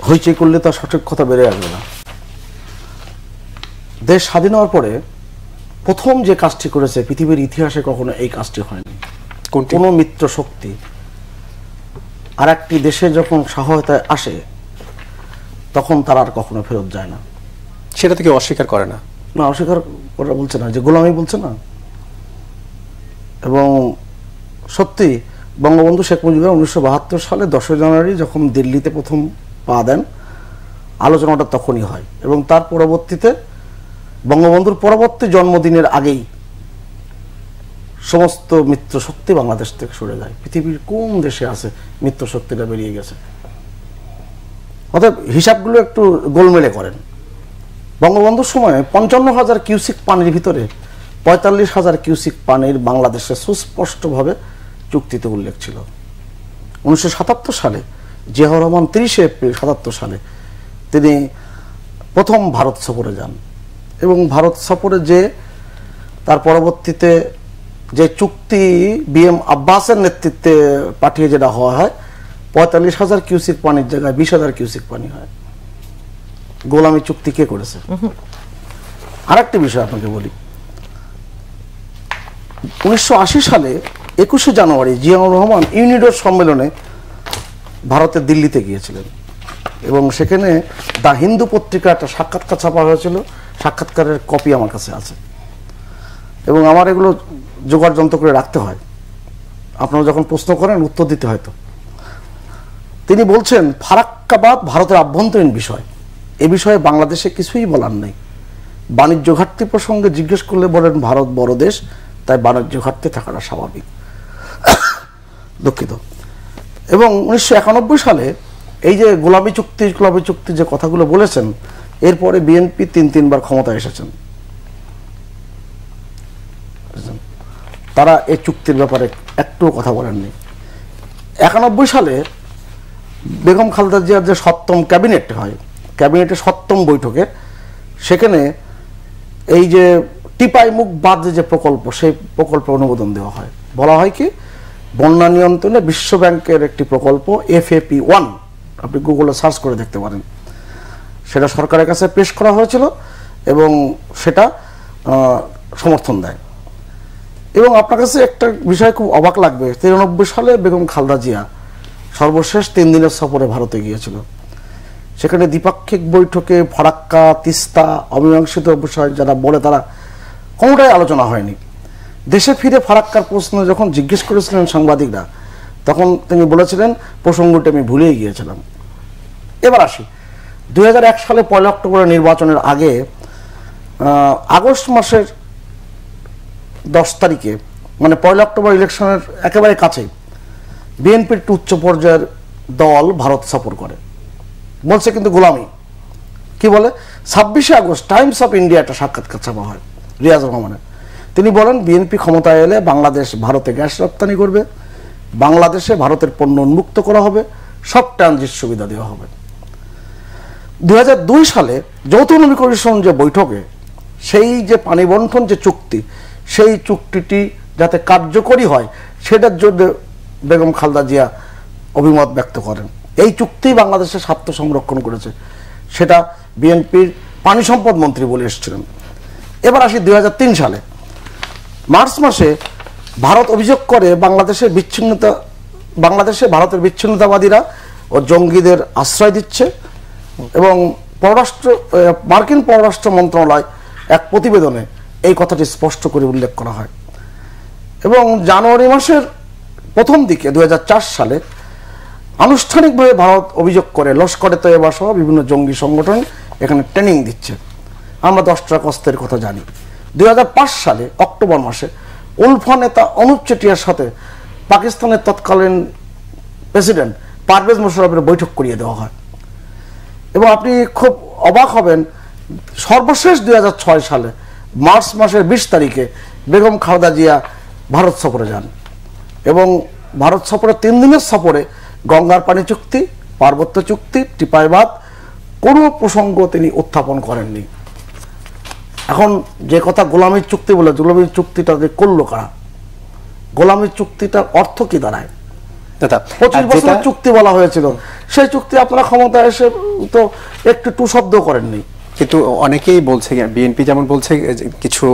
হইচই করলে তো সঠিক কথা বেড়ে আসবে না। দেশ স্বাধীন হওয়ার পরে প্রথম যে কাজটি করেছে, পৃথিবীর ইতিহাসে কখনো এই কাজটি হয়নি। কোন মিত্র শক্তি আর একটি দেশে যখন সহায়তায় আসে, তখন তারা আর কখনো ফেরত যায় না। সেটা তো কেউ অস্বীকার করে না। না, অস্বীকার করা বলছে না, যে গোলামি বলছে না, এবং সত্যি বঙ্গবন্ধু শেখ মুজিবুর 1972 সালে 10 জানুয়ারি যখন দিল্লিতে প্রথম পা দেন, আলোচনাটা তখনই হয় এবং তার পরবর্তীতে বঙ্গবন্ধুর পরবর্তী জন্মদিনের আগেই সমস্ত মিত্র শক্তি বাংলাদেশ থেকে সরে যায়। পৃথিবীর কোন দেশে আছে মিত্র শক্তিটা বেরিয়ে গেছে? অর্থাৎ হিসাবগুলো একটু গোলমেলে করেন। বঙ্গবন্ধুর সময়ে 55,000 কিউসিক পানির ভিতরে 45,000 কিউসিক পানির বাংলাদেশে সুস্পষ্টভাবে চুক্তিতে উল্লেখ ছিল। 1977 সালে জিয়াউর রহমান 30 এপ্রিল 77 সালে তিনি প্রথম ভারত সফরে যান এবং ভারত সফরে যে তার পরবর্তীতে যে চুক্তি BM আব্বাসের নেতৃত্বে পাঠিয়ে যেটা হওয়া হয়, 45,000 কিউসিক পানির জায়গায় 20,000 কিউসিক পানি হয়। গোলামি চুক্তি কে করেছে? আরেকটি বিষয় আপনাকে বলি, 1980 সালে 21 জানুয়ারি জিয়াউর রহমান ইউনিডোর সম্মেলনে ভারতের দিল্লিতে গিয়েছিলেন এবং সেখানে দ্য হিন্দু পত্রিকা একটা সাক্ষাৎকার ছাপা হয়েছিল। সাক্ষাৎকারের কপি আমার কাছে আছে এবং আমার এগুলো জোগাড় যন্ত্র করে রাখতে হয়, আপনারা যখন প্রশ্ন করেন উত্তর দিতে হয়তো। তিনি বলছেন, ফারাক্কাবাদ ভারতের আভ্যন্তরীণ বিষয়, এ বিষয়ে বাংলাদেশে কিছুই বলার নেই। বাণিজ্য ঘাটতি প্রসঙ্গে জিজ্ঞেস করলে বলেন ভারত বড় দেশ, তাই বাণিজ্য ঘাটতি থাকাটা স্বাভাবিক। দুঃখিত। এবং 1991 সালে এই যে গোলামি চুক্তি যে কথাগুলো বলেছেন, এরপরে বিএনপি 3-3বার ক্ষমতায় এসেছেন। তারা এই চুক্তির ব্যাপারে একটুও কথা বলেননি। 91 সালে বেগম খালেদা জিয়ার যে 7ম ক্যাবিনেট হয়, ক্যাবিনেটের 7ম বৈঠকে সেখানে এই যে টিপাইমুখ বাঁধ যে প্রকল্প, সেই প্রকল্পে অনুমোদন দেওয়া হয়। বলা হয় কি, বন্যা নিয়ন্ত্রণে বিশ্ব ব্যাংকের একটি প্রকল্প FAP1, আপনি গুগলে সার্চ করে দেখতে পারেন, সেটা সরকারের কাছে পেশ করা হয়েছিল এবং সেটা সমর্থন দেয়। এবং আপনার কাছে একটা বিষয় খুব অবাক লাগবে, 93 সালে বেগম খালেদা জিয়া সর্বশেষ 3 দিনের সফরে ভারতে গিয়েছিল। সেখানে দ্বিপাক্ষিক বৈঠকে ফারাক্কা, তিস্তা, অমীমাংসিত বিষয় যারা বলে তারা কোনোটাই আলোচনা হয়নি। দেশে ফিরে ফারাক্কার প্রশ্ন যখন জিজ্ঞেস করেছিলেন সাংবাদিকরা, তখন তিনি বলেছিলেন প্রসঙ্গটি আমি ভুলেই গিয়েছিলাম। এবার আসি 2001 সালে 1 অক্টোবরের নির্বাচনের আগে আগস্ট মাসের 10 তারিখে, মানে 1 অক্টোবর ইলেকশনের একেবারে কাছে, বিএনপির উচ্চ পর্যায়ের দল ভারত সফর করে, বলছে কিন্তু গোলামি। কি বলে? 26 আগস্ট টাইমস অফ ইন্ডিয়া একটা সাক্ষাৎকার ছাপা হয় রিয়াজ রহমানের। তিনি বলেন, বিএনপি ক্ষমতায় এলে বাংলাদেশ ভারতে গ্যাস রপ্তানি করবে, বাংলাদেশে ভারতের পণ্য উন্মুক্ত করা হবে, সব ট্রানজিট সুবিধা দেওয়া হবে। 2002 সালে যৌথ নবী কমিশন যে বৈঠকে সেই যে পানি বন্টন যে চুক্তি, সেই চুক্তিটি যাতে কার্যকরী হয় সেটার জন্য বেগম খালেদা জিয়া অভিমত ব্যক্ত করেন। এই চুক্তি বাংলাদেশের স্বার্থ সংরক্ষণ করেছে, সেটা বিএনপির পানি সম্পদ মন্ত্রী বলে এসেছিলেন। এবার আসি 2003 সালে মার্চ মাসে ভারত অভিযোগ করে বাংলাদেশে ভারতের বিচ্ছিন্নতাবাদীরা ও জঙ্গিদের আশ্রয় দিচ্ছে এবং মার্কিন পররাষ্ট্র মন্ত্রণালয় এক প্রতিবেদনে এই কথাটি স্পষ্ট করে উল্লেখ করা হয়। এবং জানুয়ারি মাসের প্রথম দিকে 2004 সালে আনুষ্ঠানিকভাবে ভারত অভিযোগ করে লস্করে তৈয়বা সহ বিভিন্ন জঙ্গি সংগঠন এখানে ট্রেনিং দিচ্ছে। আমরা 10টা কস্তের কথা জানি। 2005 সালে অক্টোবর মাসে উলফা নেতা অনুপ চেটিয়ার সাথে পাকিস্তানের তৎকালীন প্রেসিডেন্ট পারভেজ মোশাররফের বৈঠক করিয়ে দেওয়া হয় এবং আপনি খুব অবাক হবেন, সর্বশেষ 2006 সালে মার্চ মাসের 20 তারিখে বেগম খালেদা জিয়া ভারত সফরে যান এবং ভারত সফরে 3 দিনের সফরে গঙ্গার পানি চুক্তি, পার্বত্য চুক্তি, টিপাইবাদ কোনো প্রসঙ্গ তিনি উত্থাপন করেননি। এখন যে কথা গোলামির চুক্তি বলে, গোলামির চুক্তিটা যে করলো কারা, গোলামির চুক্তিটার অর্থ কি দাঁড়ায়? 25 বছরের চুক্তি বলা হয়েছিল, সেই চুক্তি আপনারা ক্ষমতা এসে তো একটু টু শব্দ করেননি। কিন্তু অনেকেই বলছে, বিএনপি যেমন বলছে, কিছু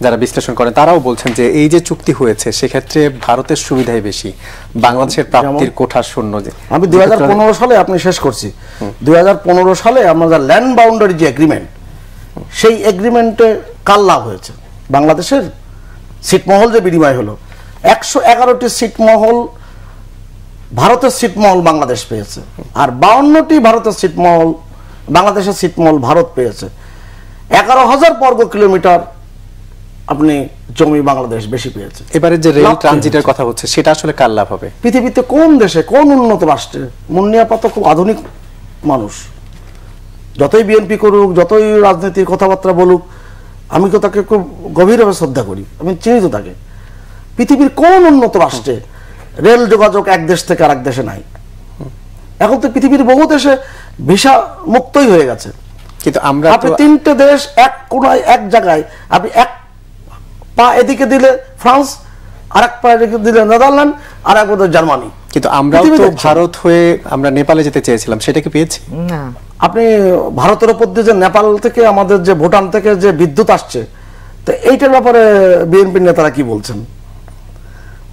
যারা বিশ্লেষণ করেন তারাও বলছেন যে এই যে চুক্তি হয়েছে সেক্ষেত্রে ভারতের সুবিধাই বেশি, বাংলাদেশের প্রাপ্তির কোঠা শূন্য। আমি 2015 সালে আপনি শেষ করছি, 2015 সালে আমরা ল্যান্ড বাউন্ডারি যে এগ্রিমেন্ট, সেই এগ্রিমেন্টে কার লাভ হয়েছে? বাংলাদেশের ছিটমহল যে বিনিময় হলো 111টি ছিটমহল ভারতের ছিটমহল বাংলাদেশ পেয়েছে, আর 52টি ভারতের ছিটমহল বাংলাদেশের ছিটমহল ভারত পেয়েছে। 11,000 বর্গ কিলোমিটার আপনি জমি বাংলাদেশ বেশি পেয়েছে। এবারে যে রেল ট্রানজিটের কথা হচ্ছে সেটা আসলে কার লাভ হবে? পৃথিবীতে কোন দেশে, কোন উন্নত রাষ্ট্রে? মুন্নিয়াপা তো খুব আধুনিক মানুষ, যতই বিএনপি করুক, যতই রাজনীতির কথাবার্তা বলুক, আমি তো তাকে খুব গভীরভাবে শ্রদ্ধা করি, আমি চিনি তো তাকে। পৃথিবীর কোন উন্নত রাষ্ট্রে রেল যোগাযোগ এক দেশ থেকে আরেক দেশে নাই? এখন তো পৃথিবীর বহু দেশে ভিসা মুক্তই হয়ে গেছে, কিন্তু আমরা আপনি 3টে দেশ এক কোনায় এক জায়গায়, আপনি এক পা এদিকে দিলে ফ্রান্স, আর এক পা এদিকে দিলে নেদারল্যান্ড, আর এক পা জার্মানি। কিন্তু আমরা তো ভারত হয়ে আমরা নেপালে যেতে চেয়েছিলাম, সেটা কি পেয়েছি? না। আপনি ভারতের উপর দিয়ে যে নেপাল থেকে আমাদের যে ভুটান থেকে যে বিদ্যুৎ আসছে, তো এইটার ব্যাপারে বিএনপির নেতারা কি বলছেন?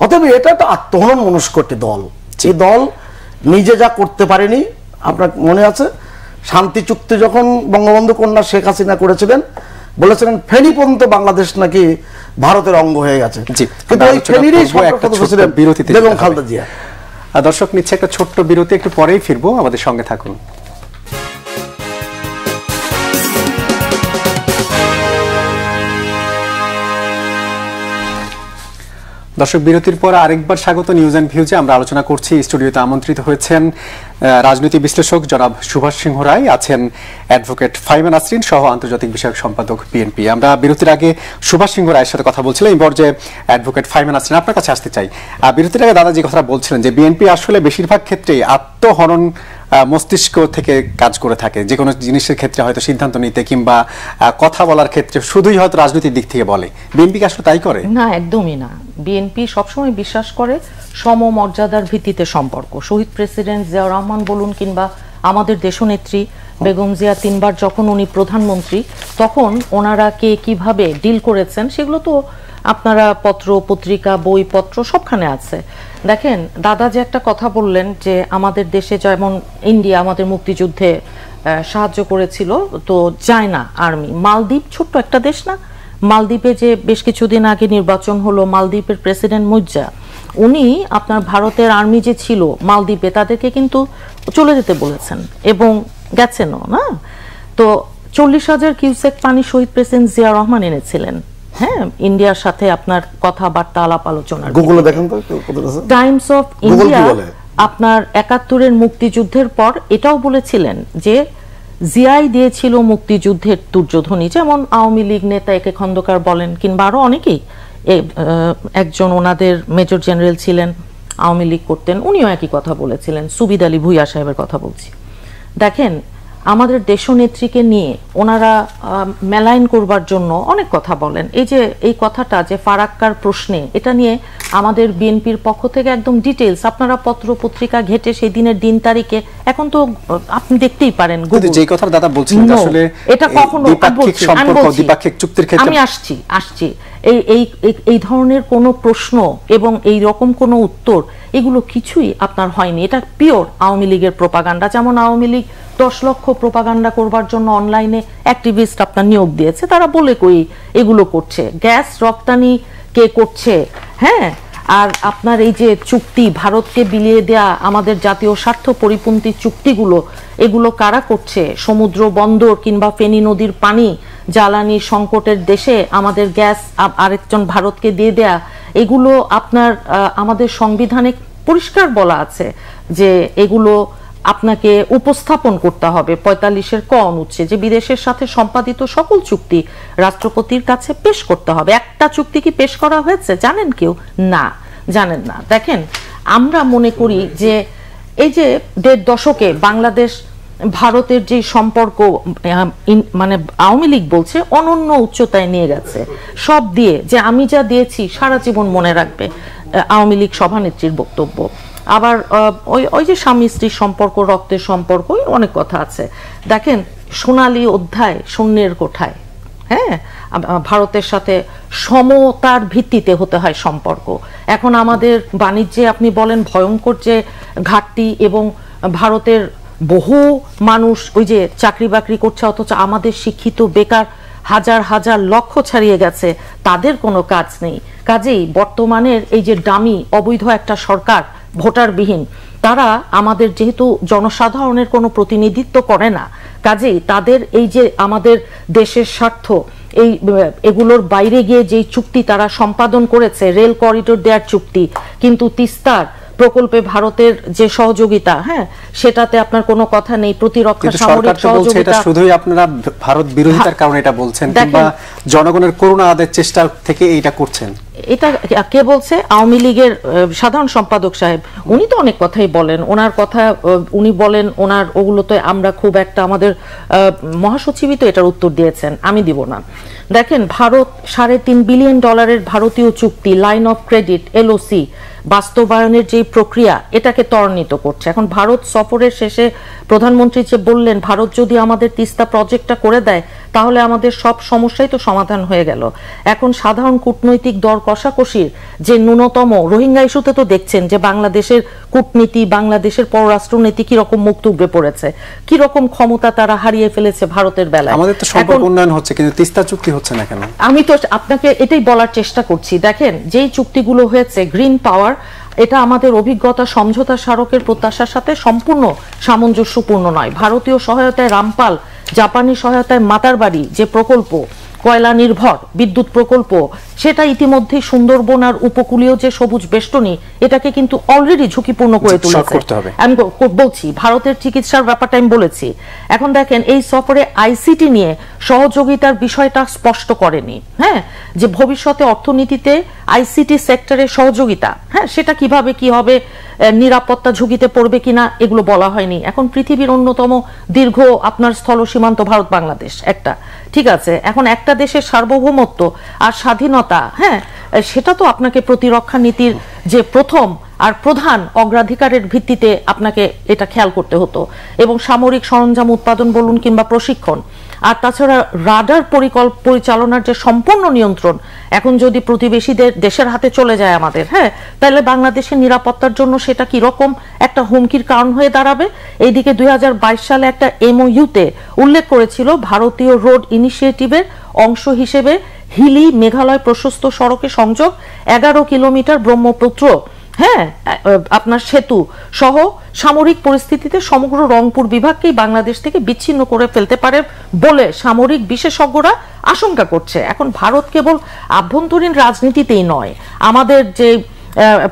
অতএব এটা একটা আত্মহনন মনস্ক একটি দল। এই দল নিজে যা করতে পারেনি, আপনার মনে আছে শান্তি চুক্তি যখন বঙ্গবন্ধু কন্যা শেখ হাসিনা করেছিলেন, বলেছিলেন ফেনী পর্যন্ত বাংলাদেশ নাকি ভারতের অঙ্গ হয়ে গেছে, কিন্তু ওই ফেনীরই সম্পর্ক ছিলেন বেগম খালেদা জিয়া। দর্শক নিচ্ছে একটা ছোট্ট বিরতি, একটু পরেই ফিরবো, আমাদের সঙ্গে থাকুন। দর্শক বিরতির পর আরেকবার স্বাগত নিউজ অ্যান্ড ভিউজে। আমরা আলোচনা করছি, স্টুডিওতে আমন্ত্রিত হয়েছেন রাজনৈতিক বিশ্লেষক জনাব সুভাষ সিংহ রায়, আছেন অ্যাডভোকেট ফাইমা নাসরিন সহ আন্তর্জাতিক বিষয়ক সম্পাদক বিএনপি। আমরা বিরতির আগে সুভাষ সিংহ রায়ের সাথে কথা বলছিলাম, এই পর্যায়ে অ্যাডভোকেট ফাইমা নাসরিন আপনার কাছে আসতে চাই। বিরতির আগে দাদা যে কথাটা বলছিলেন যে বিএনপি আসলে বেশিরভাগ ক্ষেত্রেই আত্মহনন মস্তিষ্ক থেকে কাজ করে থাকে, যে কোনো জিনিসের ক্ষেত্রে হয়তো সিদ্ধান্ত নিতে কিংবা কথা বলার ক্ষেত্রে শুধুই হয়তো রাজনৈতিক দিক থেকে বলে। বিএনপি কি আসলে তাই করে? না, একদমই না। বিএনপি সবসময় বিশ্বাস করে সমমর্যাদার ভিত্তিতে সম্পর্ক। শহীদ প্রেসিডেন্ট জিয়াউর রহমান বলুন কিংবা আমাদের দেশনেত্রী বেগম জিয়া 3বার যখন উনি প্রধানমন্ত্রী, তখন ওনারা কে কিভাবে ডিল করেছেন সেগুলো তো আপনারা পত্র পত্রিকা বই পত্র সবখানে আছে। দেখেন দাদা যে একটা কথা বললেন যে আমাদের দেশে যেমন ইন্ডিয়া আমাদের মুক্তিযুদ্ধে সাহায্য করেছিল, তো চায়না আর্মি, মালদ্বীপ ছোট্ট একটা দেশ না, মালদ্বীপে যে বেশ কিছুদিন আগে নির্বাচন হলো, মালদ্বীপের প্রেসিডেন্ট মুজ্জা, উনি আপনার ভারতের আর্মি যে ছিল মালদ্বীপে তাদেরকে কিন্তু চলে যেতে বলেছেন এবং গেছেনও না। তো 40,000 কিউসেক পানি শহীদ প্রেসিডেন্ট জিয়াউর রহমান এনেছিলেন, হ্যাঁ, ইন্ডিয়ার সাথে আপনার কথাবার্তা আলাপ আলোচনা। গুগলে দেখেন তো, টাইমস অফ ইন্ডিয়া আপনার 71-এর মুক্তিযুদ্ধের পর এটাও বলেছিলেন যে জিয়াই দিয়েছিল মুক্তিযুদ্ধের দুর্যোধনী, যেমন আওয়ামী লীগ নেতা একে খন্দকার বলেন কিংবা আরো অনেকেই, একজন ওনাদের মেজর জেনারেল ছিলেন, আওয়ামী লীগ করতেন, উনিও একই কথা বলেছিলেন। সুবিদ আলী ভুইয়া সাহেবের কথা বলছি। দেখেন আমাদের দেশনেত্রীকে নিয়ে ওনারা মেলাইন করবার জন্য অনেক কথা বলেন। এই যে এই কথাটা যে ফারাক্কার প্রশ্নে, এটা নিয়ে আমাদের বিএনপির পক্ষ থেকে একদম ডিটেইলস আপনারা পত্র পত্রিকা ঘেটে সেই দিনের দিন তারিখে এখন তো আপনি দেখতেই পারেন। যে কথা দাদা বলছিলেন আসলে এটা কখনো দ্বিপাক্ষিক সম্পর্ক, দ্বিপাক্ষিক চুক্তির ক্ষেত্রে আমি আসছি এই ধরনের কোনো প্রশ্ন এবং এই রকম কোনো উত্তর এগুলো কিছুই আপনার হয়নি। এটা পিওর আওয়ামী লীগের প্রোপাগান্ডা। যেমন আওয়ামী লীগ 10 লক্ষ প্রোপাগান্ডা করবার জন্য অনলাইনে অ্যাক্টিভিস্ট আপনার নিয়োগ দিয়েছে, তারা বলে কই এগুলো করছে। গ্যাস রপ্তানি কে করছে? হ্যাঁ, আর আপনার এই যে চুক্তি ভারতকে বিলিয়ে দেয়া আমাদের জাতীয় স্বার্থ পরিপন্থী চুক্তিগুলো, এগুলো কারা করছে? সমুদ্র বন্দর কিংবা ফেনী নদীর পানি, জ্বালানি সংকটের দেশে আমাদের গ্যাস আরেকজন ভারতকে দিয়ে দেয়া, এগুলো আপনার আমাদের সংবিধানে পরিষ্কার বলা আছে যে এগুলো আপনাকে উপস্থাপন করতে হবে 45-এর ক অনুচ্ছেদ, যে বিদেশের সাথে সম্পাদিত সকল চুক্তি রাষ্ট্রপতির কাছে পেশ করতে হবে। একটা চুক্তি কি পেশ করা হয়েছে জানেন কেউ? না, জানেন না। দেখেন আমরা মনে করি যে এই যে 1.5 দশকে বাংলাদেশ ভারতের যে সম্পর্ক মানে আওয়ামী লীগ বলছে অনন্য উচ্চতায় নিয়ে গেছে, সব দিয়ে যে আমি যা দিয়েছি সারা জীবন মনে রাখবে, আওয়ামী লীগ সভানেত্রীর বক্তব্য। আবার ওই যে স্বামী স্ত্রীর সম্পর্ক, রক্তের সম্পর্ক, অনেক কথা আছে। দেখেন সোনালী অধ্যায় শূন্যের কোঠায়, হ্যাঁ, ভারতের সাথে সমতার ভিত্তিতে হতে হয় সম্পর্ক। এখন আমাদের বাণিজ্যে আপনি বলেন ভয়ঙ্কর যে ঘাটতি, এবং ভারতের বহু মানুষ ওই যে চাকরি বাকরি করছে, অথচ আমাদের শিক্ষিত বেকার হাজার হাজার লক্ষ ছাড়িয়ে গেছে, তাদের কোনো কাজ নেই। কাজেই বর্তমানের এই যে ডামি অবৈধ একটা সরকার ভোটারবিহীন, তারা আমাদের যেহেতু জনসাধারণের কোনো প্রতিনিধিত্ব করে না, কাজেই তাদের এই যে আমাদের দেশের স্বার্থ এগুলোর বাইরে গিয়ে যে চুক্তি তারা সম্পাদন করেছে, রেল করিডোর দেওয়ার চুক্তি, কিন্তু তিস্তার প্রকল্পে ভারতের যে সহযোগিতা, হ্যাঁ, সেটাতে আপনার কোনো কথা নেই। প্রতিরক্ষা সামরিক সহযোগিতা শুধুই আপনারা ভারত বিরোধিতার কারণে এটা বলছেন, কিংবা জনগণের করুণা আদায়ের চেষ্টা থেকে এইটা করছেন? এটা কে বলছে? আওয়ামী লীগের সাধারণ সম্পাদক সাহেব, উনি তো অনেক কথাই বলেন, ওনার কথা উনি বলেন, ওনার ওগুলোতে আমরা খুব একটা, আমাদের মহাসচিবই তো এটার উত্তর দিয়েছেন, আমি দিব না। দেখেন, ভারত $3.5 বিলিয়ন ভারতীয় চুক্তি, লাইন অফ ক্রেডিট, LOC বাস্তবায়নের যে প্রক্রিয়া, এটাকে ত্বরান্বিত করছে। এখন ভারত সফরের শেষে প্রধানমন্ত্রী যে বললেন, ভারত যদি আমাদের তিস্তা প্রজেক্টটা করে দেয় তাহলে আমাদের সব সমস্যাই তো সমাধান হয়ে গেল। এখন সাধারণ কূটনৈতিক দর কষাকষির যে ন্যূনতম, রোহিঙ্গা ইস্যুতে তো দেখছেন যে বাংলাদেশের কূটনীতি, বাংলাদেশের পররাষ্ট্রনীতি কিরকম মুখ থুবড়ে পড়েছে, কিরকম ক্ষমতা তারা হারিয়ে ফেলেছে ভারতের বেলায়। আমাদের তো সম্পর্ক উন্নয়ন হচ্ছে, কিন্তু তিস্তা চুক্তি হচ্ছে না কেন? আমি তো আপনাকে এটাই বলার চেষ্টা করছি। দেখেন, যেই চুক্তিগুলো হয়েছে, গ্রিন পাওয়ার, এটা আমাদের অভিজ্ঞতা সমঝোতা স্মারকের প্রত্যাশার সাথে সম্পূর্ণ সামঞ্জস্যপূর্ণ নয়। ভারতীয় সহায়তায় রামপাল, জাপানি সহায়তায় মাতারবাড়ি যে প্রকল্প, কয়লা নির্ভর বিদ্যুৎ প্রকল্প, সেটা ইতিমধ্যে সুন্দরবন আর উপকূলীয় যে সবুজ বেষ্টনী, এটাকে কিন্তু অলরেডি ঝুঁকিপূর্ণ করে তুলেছে। আমি বলছি, ভারতের চিকিৎসার ব্যাপারটা আমি বলেছি। এখন দেখেন, এই সফরে ICT নিয়ে সহযোগিতার বিষয়টা স্পষ্ট করেনি, হ্যাঁ, যে ভবিষ্যতে অর্থনীতিতে ICT সেক্টরে সহযোগিতা, হ্যাঁ, সেটা কিভাবে কি হবে, নিরাপত্তা ঝুঁকিতে পড়বে কিনা, এগুলো বলা হয়নি। এখন পৃথিবীর অন্যতম দীর্ঘ আপনার স্থল সীমান্ত ভারত বাংলাদেশ একটা, ঠিক আছে, এখন একটা দেশের সার্বভৌমত্ব আর স্বাধীনতা, হ্যাঁ, সেটা তো আপনাকে প্রতিরক্ষা নীতির যে প্রথম আর প্রধান অগ্রাধিকারের ভিত্তিতে আপনাকে এটা খেয়াল করতে হতো, এবং সামরিক সরঞ্জাম উৎপাদন বলুন কিংবা প্রশিক্ষণ, আর তাছাড়া রাডার পরিচালনার যে সম্পূর্ণ নিয়ন্ত্রণ এখন যদি প্রতিবেশীদের দেশের হাতে চলে যায় আমাদের, হ্যাঁ, তাহলে বাংলাদেশের নিরাপত্তার জন্য সেটা কিরকম একটা হুমকির কারণ হয়ে দাঁড়াবে। এইদিকে 2022 সালে একটা MOU-তে উল্লেখ করেছিল ভারতীয় রোড ইনিশিয়েটিভের অংশ হিসেবে হিলি মেঘালয় প্রশস্ত সড়কে সংযোগ 11 কিলোমিটার ব্রহ্মপুত্র, হ্যাঁ, আপনার সেতু সহ সামরিক পরিস্থিতিতে সমগ্র রংপুর বিভাগকেই বাংলাদেশ থেকে বিচ্ছিন্ন করে ফেলতে পারে বলে সামরিক বিশেষজ্ঞরা আশঙ্কা করছে। এখন ভারত কেবল আভ্যন্তরীণ রাজনীতিতেই নয়, আমাদের যে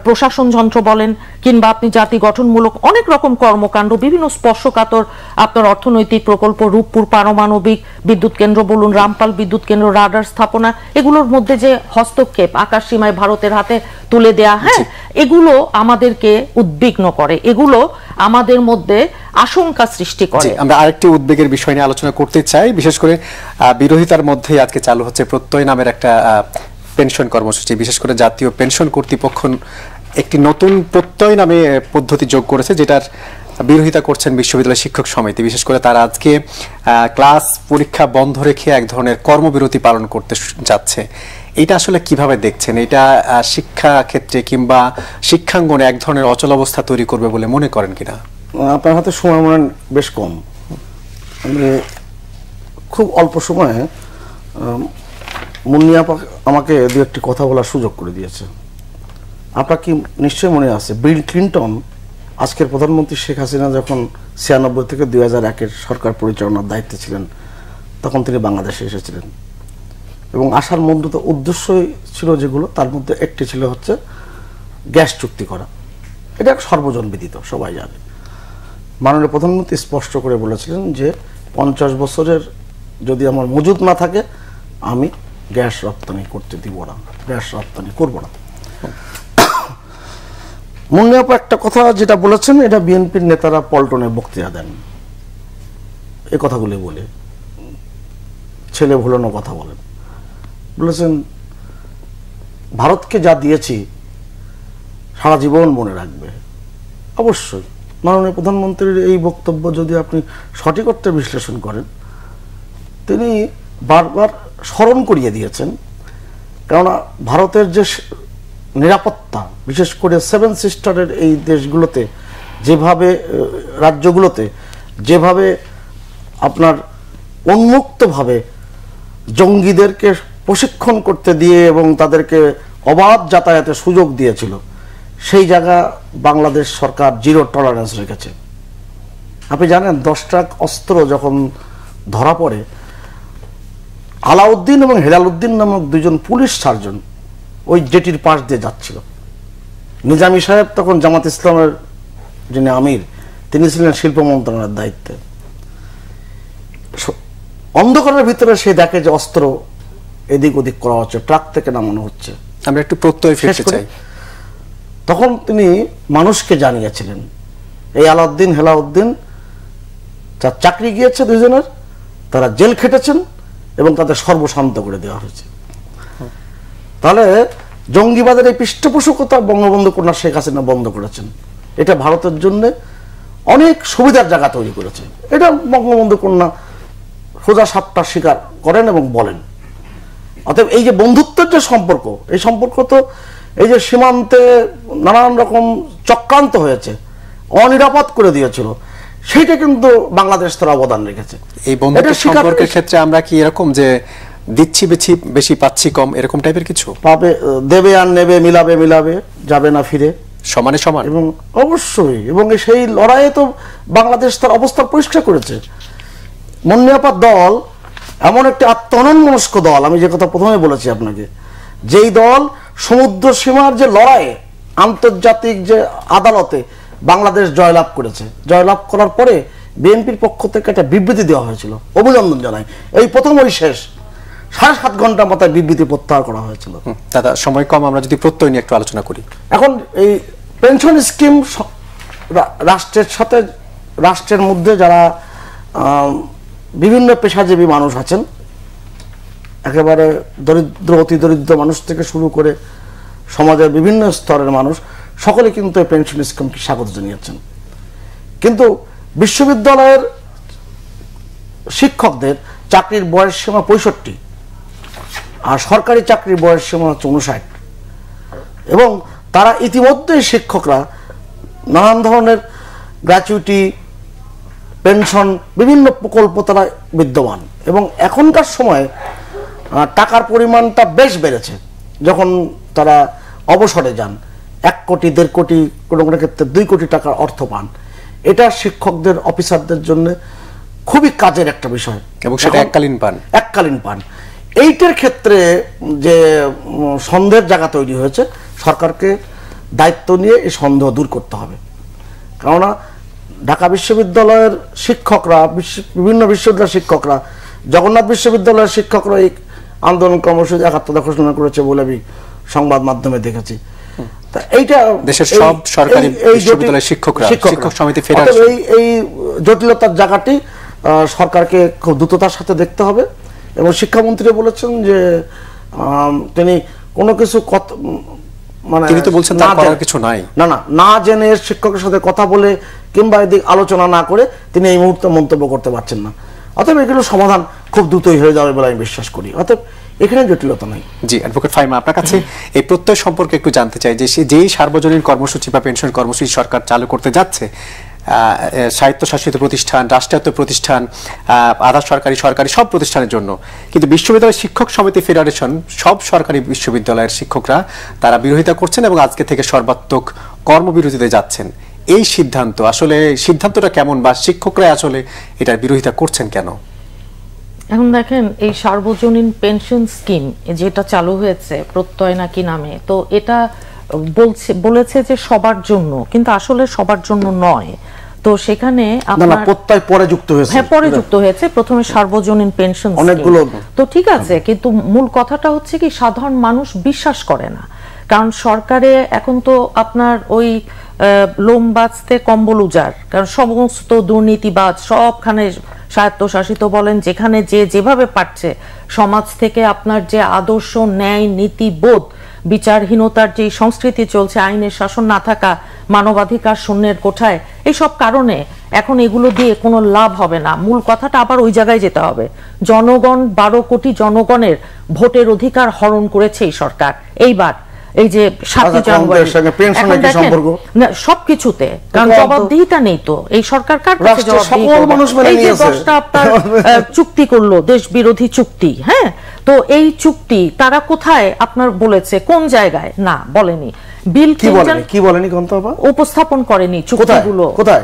প্রশাসন যন্ত্র বলেন কিংবা আপনি জাতি গঠনমূলক অনেক রকম কর্মকাণ্ড, বিভিন্ন স্পর্শকাতর আপনার অর্থনৈতিক প্রকল্প, রূপপুর পারমাণবিক বিদ্যুৎ কেন্দ্র বলুন, রামপাল বিদ্যুৎ কেন্দ্র, রাডার স্থাপনা, এগুলোর মধ্যে যে হস্তক্ষেপ, আকাশ সীমায় ভারতের হাতে তুলে দেয়া, হ্যাঁ, এগুলো আমাদেরকে উদ্বিগ্ন করে, এগুলো আমাদের মধ্যে আশঙ্কা সৃষ্টি করে। আমরা আরেকটি উদ্বেগের বিষয় নিয়ে আলোচনা করতে চাই, বিশেষ করে বিরোধিতার মধ্যে আজকে চালু হচ্ছে প্রত্যয় নামের একটা পেনশন কর্মসূচি। বিশেষ করে জাতীয় পেনশন কর্তৃপক্ষ একটি নতুন প্রত্যয় নামে পদ্ধতি যোগ করেছে, যেটার বিরোধিতা করছেন বিশ্ববিদ্যালয় শিক্ষক সমিতি। বিশেষ করে তারা আজকে ক্লাস পরীক্ষা বন্ধ রেখে এক ধরনের কর্মবিরতি পালন করতে যাচ্ছে। এটা আসলে কিভাবে দেখছেন? এটা শিক্ষা ক্ষেত্রে কিংবা শিক্ষাঙ্গনে এক ধরনের অচল অবস্থা তৈরি করবে বলে মনে করেন কিনা? আপনার হাতে সময় মনে বেশ কম, খুব অল্প সময়ে মুন্নিয়া আমাকে দু একটি কথা বলার সুযোগ করে দিয়েছে। আপনার কি নিশ্চয়ই মনে আছে, বিল ক্লিন্টন আজকের প্রধানমন্ত্রী শেখ হাসিনা যখন 96 থেকে 2001-এর সরকার পরিচালনার দায়িত্বে ছিলেন, তখন তিনি বাংলাদেশে এসেছিলেন, এবং আসার মূলত উদ্দেশ্যই ছিল যেগুলো, তার মধ্যে একটি ছিল হচ্ছে গ্যাস চুক্তি করা। এটা সর্বজন বিদিত, সবাই জানে। মাননীয় প্রধানমন্ত্রী স্পষ্ট করে বলেছিলেন যে 50 বছরের যদি আমার মজুদ না থাকে আমি গ্যাস রপ্তানি করতে দিব না, গ্যাস রপ্তানি করব না। মুন্নিয়া আপা একটা কথা যেটা বলেছেন, এটা বিএনপির নেতারা পল্টনে বক্তৃতা দেন, এই কথাগুলি বলে ছেলে ভুলানো কথা বলেন। বলেছেন ভারতকে যা দিয়েছি সারা জীবন মনে রাখবে। অবশ্যই মাননীয় প্রধানমন্ত্রীর এই বক্তব্য যদি আপনি সঠিক অর্থে বিশ্লেষণ করেন, তিনি বারবার স্মরণ করিয়ে দিয়েছেন, কেননা ভারতের যে নিরাপত্তা, বিশেষ করে 7 সিস্টারের এই দেশগুলোতে যেভাবে, রাজ্যগুলোতে যেভাবে আপনার উন্মুক্তভাবে জঙ্গিদেরকে প্রশিক্ষণ করতে দিয়ে এবং তাদেরকে অবাধ যাতায়াতের সুযোগ দিয়েছিল, সেই জায়গা বাংলাদেশ সরকার জিরো টলারেন্স রেখেছে। আপনি জানেন 10 ট্রাক অস্ত্র যখন ধরা পড়ে, আলাউদ্দিন এবং হেলালুদ্দিন নামক দুজন পুলিশ সার্জন ওই জেটির পাশ দিয়ে যাচ্ছিল। নিজামী সাহেব তখন জামাত ইসলামের যিনি আমির, তিনি ছিলেন শিল্প মন্ত্রণালয়ের দায়িত্বে। অন্ধকারের ভিতরে সে দেখে যে অস্ত্র এদিক ওদিক করা হচ্ছে, ট্রাক থেকে নামানো হচ্ছে। আমরা একটু প্রত্যয় ফিরতে চাই। তখন তিনি মানুষকে জানিয়েছিলেন এই আলাউদ্দিন হেলাউদ্দিন যার চাকরি গিয়েছে দুজনের, তারা জেল খেটেছেন এবং তাদের সর্বশান্ত করে দেওয়া হয়েছে। তাহলে জঙ্গিবাদের এই পৃষ্ঠপোষকতা বঙ্গবন্ধু কন্যা শেখ হাসিনা বন্ধ করেছেন। এটা ভারতের জন্য অনেক সুবিধার জায়গা তৈরি করেছে। এটা বঙ্গবন্ধু কন্যা সোজা সাপটা স্বীকার করেন এবং বলেন। অতএব এই যে বন্ধুত্বের যে সম্পর্ক, এই সম্পর্ক তো এই যে সীমান্তে নানান রকম চক্রান্ত হয়েছে, অনিরাপদ করে দিয়েছিল, সেইটা কিন্তু বাংলাদেশ তার অবদান রেখেছে। এই বন্ধুত্বের সম্পর্কের ক্ষেত্রে আমরা কি এরকম যে দিচ্ছি বেশি পাচ্ছি কম, এরকম টাইপের কিছু পাবে, দেবে আর নেবে, মিলাবে মিলাবে, যাবে না ফিরে, সমানে সমান? এবং অবশ্যই, এবং সেই লড়াইয়ে তো বাংলাদেশ তার অবস্থা পরিষ্কার করেছে। মন্নিয়াপার দল এমন একটি আত্মহননমনস্ক দল, আমি যে কথা প্রথমে বলেছি আপনাকে, যেই দল সমুদ্র সীমার যে লড়াইয়ে আন্তর্জাতিক যে আদালতে বাংলাদেশ জয়লাভ করেছে, জয়লাভ করার পরে বিএনপির পক্ষ থেকে একটা বিবৃতি দেওয়া হয়েছিল, অভিনন্দন জানাই। এই প্রথম ওই শেষ 7.5 ঘন্টার মাথায় বিবৃতি প্রত্যাহার করা হয়েছিল। দাদা সময় কম, আমরা যদি প্রত্যয় নিয়ে একটু আলোচনা করি। এখন এই পেনশন স্কিম রাষ্ট্রের সাথে, রাষ্ট্রের মধ্যে যারা বিভিন্ন পেশাজীবী মানুষ আছেন, একেবারে দরিদ্র অতি দরিদ্র মানুষ থেকে শুরু করে সমাজের বিভিন্ন স্তরের মানুষ, সকলে কিন্তু এই পেনশন স্কিমকে স্বাগত জানিয়েছেন। কিন্তু বিশ্ববিদ্যালয়ের শিক্ষকদের চাকরির বয়স সীমা 65, আর সরকারি চাকরির বয়স সীমা হচ্ছে 59, এবং তারা ইতিমধ্যেই শিক্ষকরা নানান ধরনের গ্র্যাচুইটি, পেনশন, বিভিন্ন প্রকল্প তারা বিদ্যমান, এবং এখনকার সময়ে টাকার পরিমাণটা বেশ বেড়েছে। যখন তারা অবসরে যান 1 কোটি 1.5 কোটি, কোনো কোনো ক্ষেত্রে 2 কোটি টাকার অর্থ পান। এটা শিক্ষকদের, অফিসারদের জন্য খুবই কাজের একটা বিষয়, এবং সেটা এককালীন পান। এইটার ক্ষেত্রে যে সন্দেহের জায়গা তৈরি হয়েছে, সরকারকে দায়িত্ব নিয়ে এই সন্দেহ দূর করতে হবে। কেননা ঢাকা বিশ্ববিদ্যালয়ের শিক্ষকরা, বিভিন্ন বিশ্ববিদ্যালয়ের শিক্ষকরা, জগন্নাথ বিশ্ববিদ্যালয়ের শিক্ষকরা এই আন্দোলন কর্মসূচি 71 ঘোষণা করেছে বলে আমি সংবাদ মাধ্যমে দেখেছি। এইটা দেশের সব সরকারি বিশ্ববিদ্যালয়ের শিক্ষকরা, শিক্ষক সমিতি ফেডারেশন, এই জটিলতার জায়গাটি সরকারকে খুব দ্রুততার সাথে দেখতে হবে। এবং শিক্ষামন্ত্রী বলেছেন যে তিনি কোনো কিছু মানে তিনি তো বলছেন তার করার কিছু নাই, না জেনে শিক্ষকের সাথে কথা বলে কিংবা এদিক আলোচনা না করে তিনি এই মুহূর্তে মন্তব্য করতে পারছেন না। অতএব এগুলো সমাধান খুব দ্রুতই হয়ে যাবে বলে আমি বিশ্বাস করি। অতএব এখানে জটিলতা নাই। জি, অ্যাডভোকেট ফাহিমা, আপনার কাছে এই প্রত্যয় সম্পর্কে একটু জানতে চাই যে যেই সার্বজনীন কর্মসূচি বা পেনশন কর্মসূচি সরকার চালু করতে যাচ্ছে, স্বায়ত্তশাসিত প্রতিষ্ঠান, রাষ্ট্রায়ত্ত প্রতিষ্ঠান, আধা সরকারি, সরকারি সব প্রতিষ্ঠানের জন্য, কিন্তু বিশ্ববিদ্যালয় শিক্ষক সমিতি ফেডারেশন সব সরকারি বিশ্ববিদ্যালয়ের শিক্ষকরা তারা বিরোধিতা করছেন এবং আজকে থেকে সর্বাত্মক কর্মবিরতিতে যাচ্ছেন। এই সিদ্ধান্ত আসলে সিদ্ধান্তটা কেমন, বা শিক্ষকরা আসলে এটার বিরোধিতা করছেন কেন? এখন দেখেন, এই সার্বজনীন পেনশন স্কিম যেটা চালু হয়েছে প্রত্যয় নাকি নামে, তো এটা বলেছে যে সবার জন্য, কিন্তু আসলে সবার জন্য নয়। তো সেখানে আপনার প্রত্যয় পরে যুক্ত হয়েছে, হ্যাঁ পরে যুক্ত হয়েছে, প্রথমে সার্বজনীন পেনশন অনেকগুলো, তো ঠিক আছে, কিন্তু মূল কথাটা হচ্ছে কি সাধারণ মানুষ বিশ্বাস করে না। কারণ সরকারে এখন তো আপনার ওই লোম বাঁচতে কম্বল উজাড়, কারণ সমস্ত দুর্নীতিবাজ সবখানে স্বায়ত্তশাসিত বলেন, যেখানে যেভাবে পারছে সমাজ থেকে আপনার যে আদর্শ, ন্যায়, নীতি, বোধ, বিচারহীনতার যে সংস্কৃতি চলছে, আইনের শাসন না থাকা, মানবাধিকার শূন্যের কোঠায়, এই সব কারণে এখন এগুলো দিয়ে কোনো লাভ হবে না। মূল কথাটা আবার ওই জায়গায় যেতে হবে, জনগণ, 12 কোটি জনগণের ভোটের অধিকার হরণ করেছে এই সরকার এইবার। এই যে 7 জানুয়ারি সবকিছুতে, কারণ জবাবদিহিতা নেই তো এই সরকার কার কাছে জবাবদিহি? এই যে 10টা আপনার চুক্তি করলো, দেশ বিরোধী চুক্তি, হ্যাঁ, তো এই চুক্তি তারা কোথায় আপনার বলেছে, কোন জায়গায়? না, বলেনি। বিল ক্লিনটন কি বলেনি গন্তব্য উপস্থাপন করেনি চুক্তিগুলো কোথায়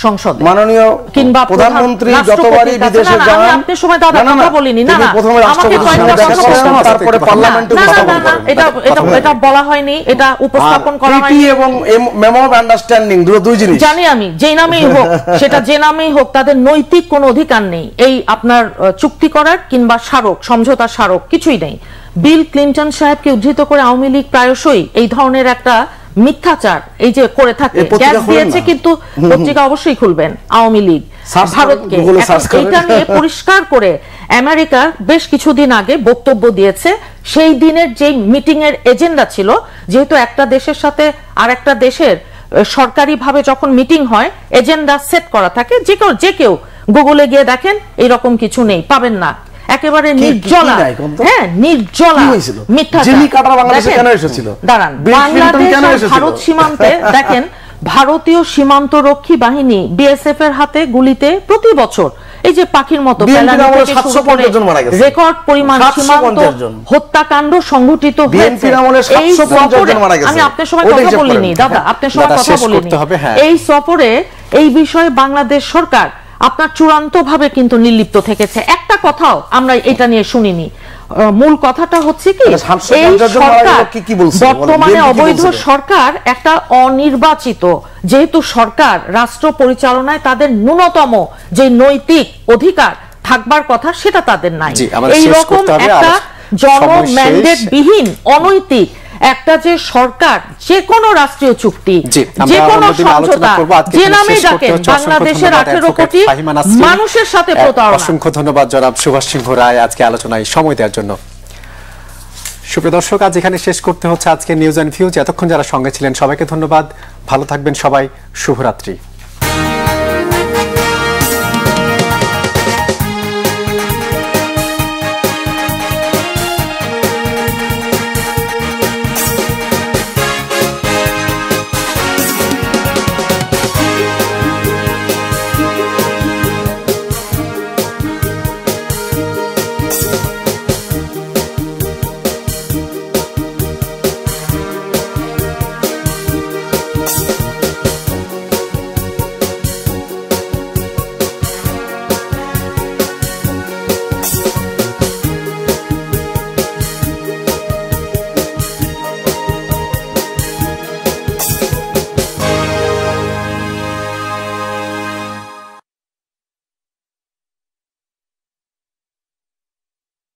সংসদে। মাননীয় কিংবা প্রধানমন্ত্রী যতবারই বিদেশে যান, আপনি সময় দাদা কথা বলিনি, না না, প্রথমে রাষ্ট্রপতির সঙ্গে দেখা করেন, তারপরে পার্লামেন্টে উপস্থাপন করেন। এটা বলা হয়নি, এটা উপস্থাপন করা হয়নি। ট্রিটি এবং মেমো অফ আন্ডারস্ট্যান্ডিং দুই জিনিস। জানি আমি, যে নামেই হোক, সেটা যে নামেই হোক, তাদের নৈতিক কোনো অধিকার নেই এই আপনার চুক্তি করার কিংবা স্মারক, সমঝোতা স্মারক কিছুই নেই। বিল ক্লিনটন সাহেবকে উদ্ধৃত করে আওয়ামী লীগ প্রায়শই এই ধরনের একটা মিথ্যাচার এই যে করে থাকে। গ্যাস দিয়েছে, কিন্তু পত্রিকা অবশ্যই খুলবেন আওয়ামী লীগ ভারতকে। এটা নিয়ে পরিষ্কার করে আমেরিকার বেশ কিছুদিন আগে বক্তব্য দিয়েছে। সেই দিনের যে মিটিং এর এজেন্ডা ছিল, যেহেতু একটা দেশের সাথে আর একটা দেশের সরকারিভাবে যখন মিটিং হয় এজেন্ডা সেট করা থাকে, যে কেউ গুগলে গিয়ে দেখেন এরকম কিছু নেই, পাবেন না, একেবারে নির্জলা। হ্যাঁ, নির্জলা মিথ্যা। দাঁড়ান, বাংলাদেশ ভারত সীমান্তে দেখেন ভারতীয় সীমান্ত রক্ষী বাহিনী বিএসএফ এর হাতে গুলিতে প্রতি বছর এই যে পাখির মতো রেকর্ড পরিমাণ সীমান্ত হত্যাকাণ্ড সংঘটিত হয়েছে। এই সফরে আমি আপনার সময় কথা বলিনি দাদা, আপনার সময় কথা বলিনি। এই সফরে এই বিষয়ে বাংলাদেশ সরকার আপনার চূড়ান্ত ভাবে কিন্তু নির্লিপ্ত থেকেছে। একটা কথাও আমরা এটা নিয়ে শুনিনি। মূল কথাটা হচ্ছে কি, এই সরকার বর্তমানে অবৈধ সরকার, একটা অনির্বাচিত, যেহেতু সরকার রাষ্ট্র পরিচালনায় তাদের ন্যূনতম যে নৈতিক অধিকার থাকবার কথা সেটা তাদের নাই। এইরকম একটা জনম্যান্ডেট বিহীন অনৈতিক একটা যে সরকার, যে কোনো রাষ্ট্রীয় চুক্তি, যে কোনো সমঝোতা, যে নামে ডাকেন, বাংলাদেশের 18 কোটি মানুষের সাথে প্রতারণা। অসংখ্য ধন্যবাদ জনাব সুভাষ সিংহ রায় আজকে আলোচনায় সময় দেওয়ার জন্য। সুপ্রিয় দর্শক, আজ এখানে শেষ করতে হচ্ছে আজকে নিউজ অ্যান্ড ভিউজ। এতক্ষণ যারা সঙ্গে ছিলেন সবাইকে ধন্যবাদ। ভালো থাকবেন সবাই, শুভরাত্রি।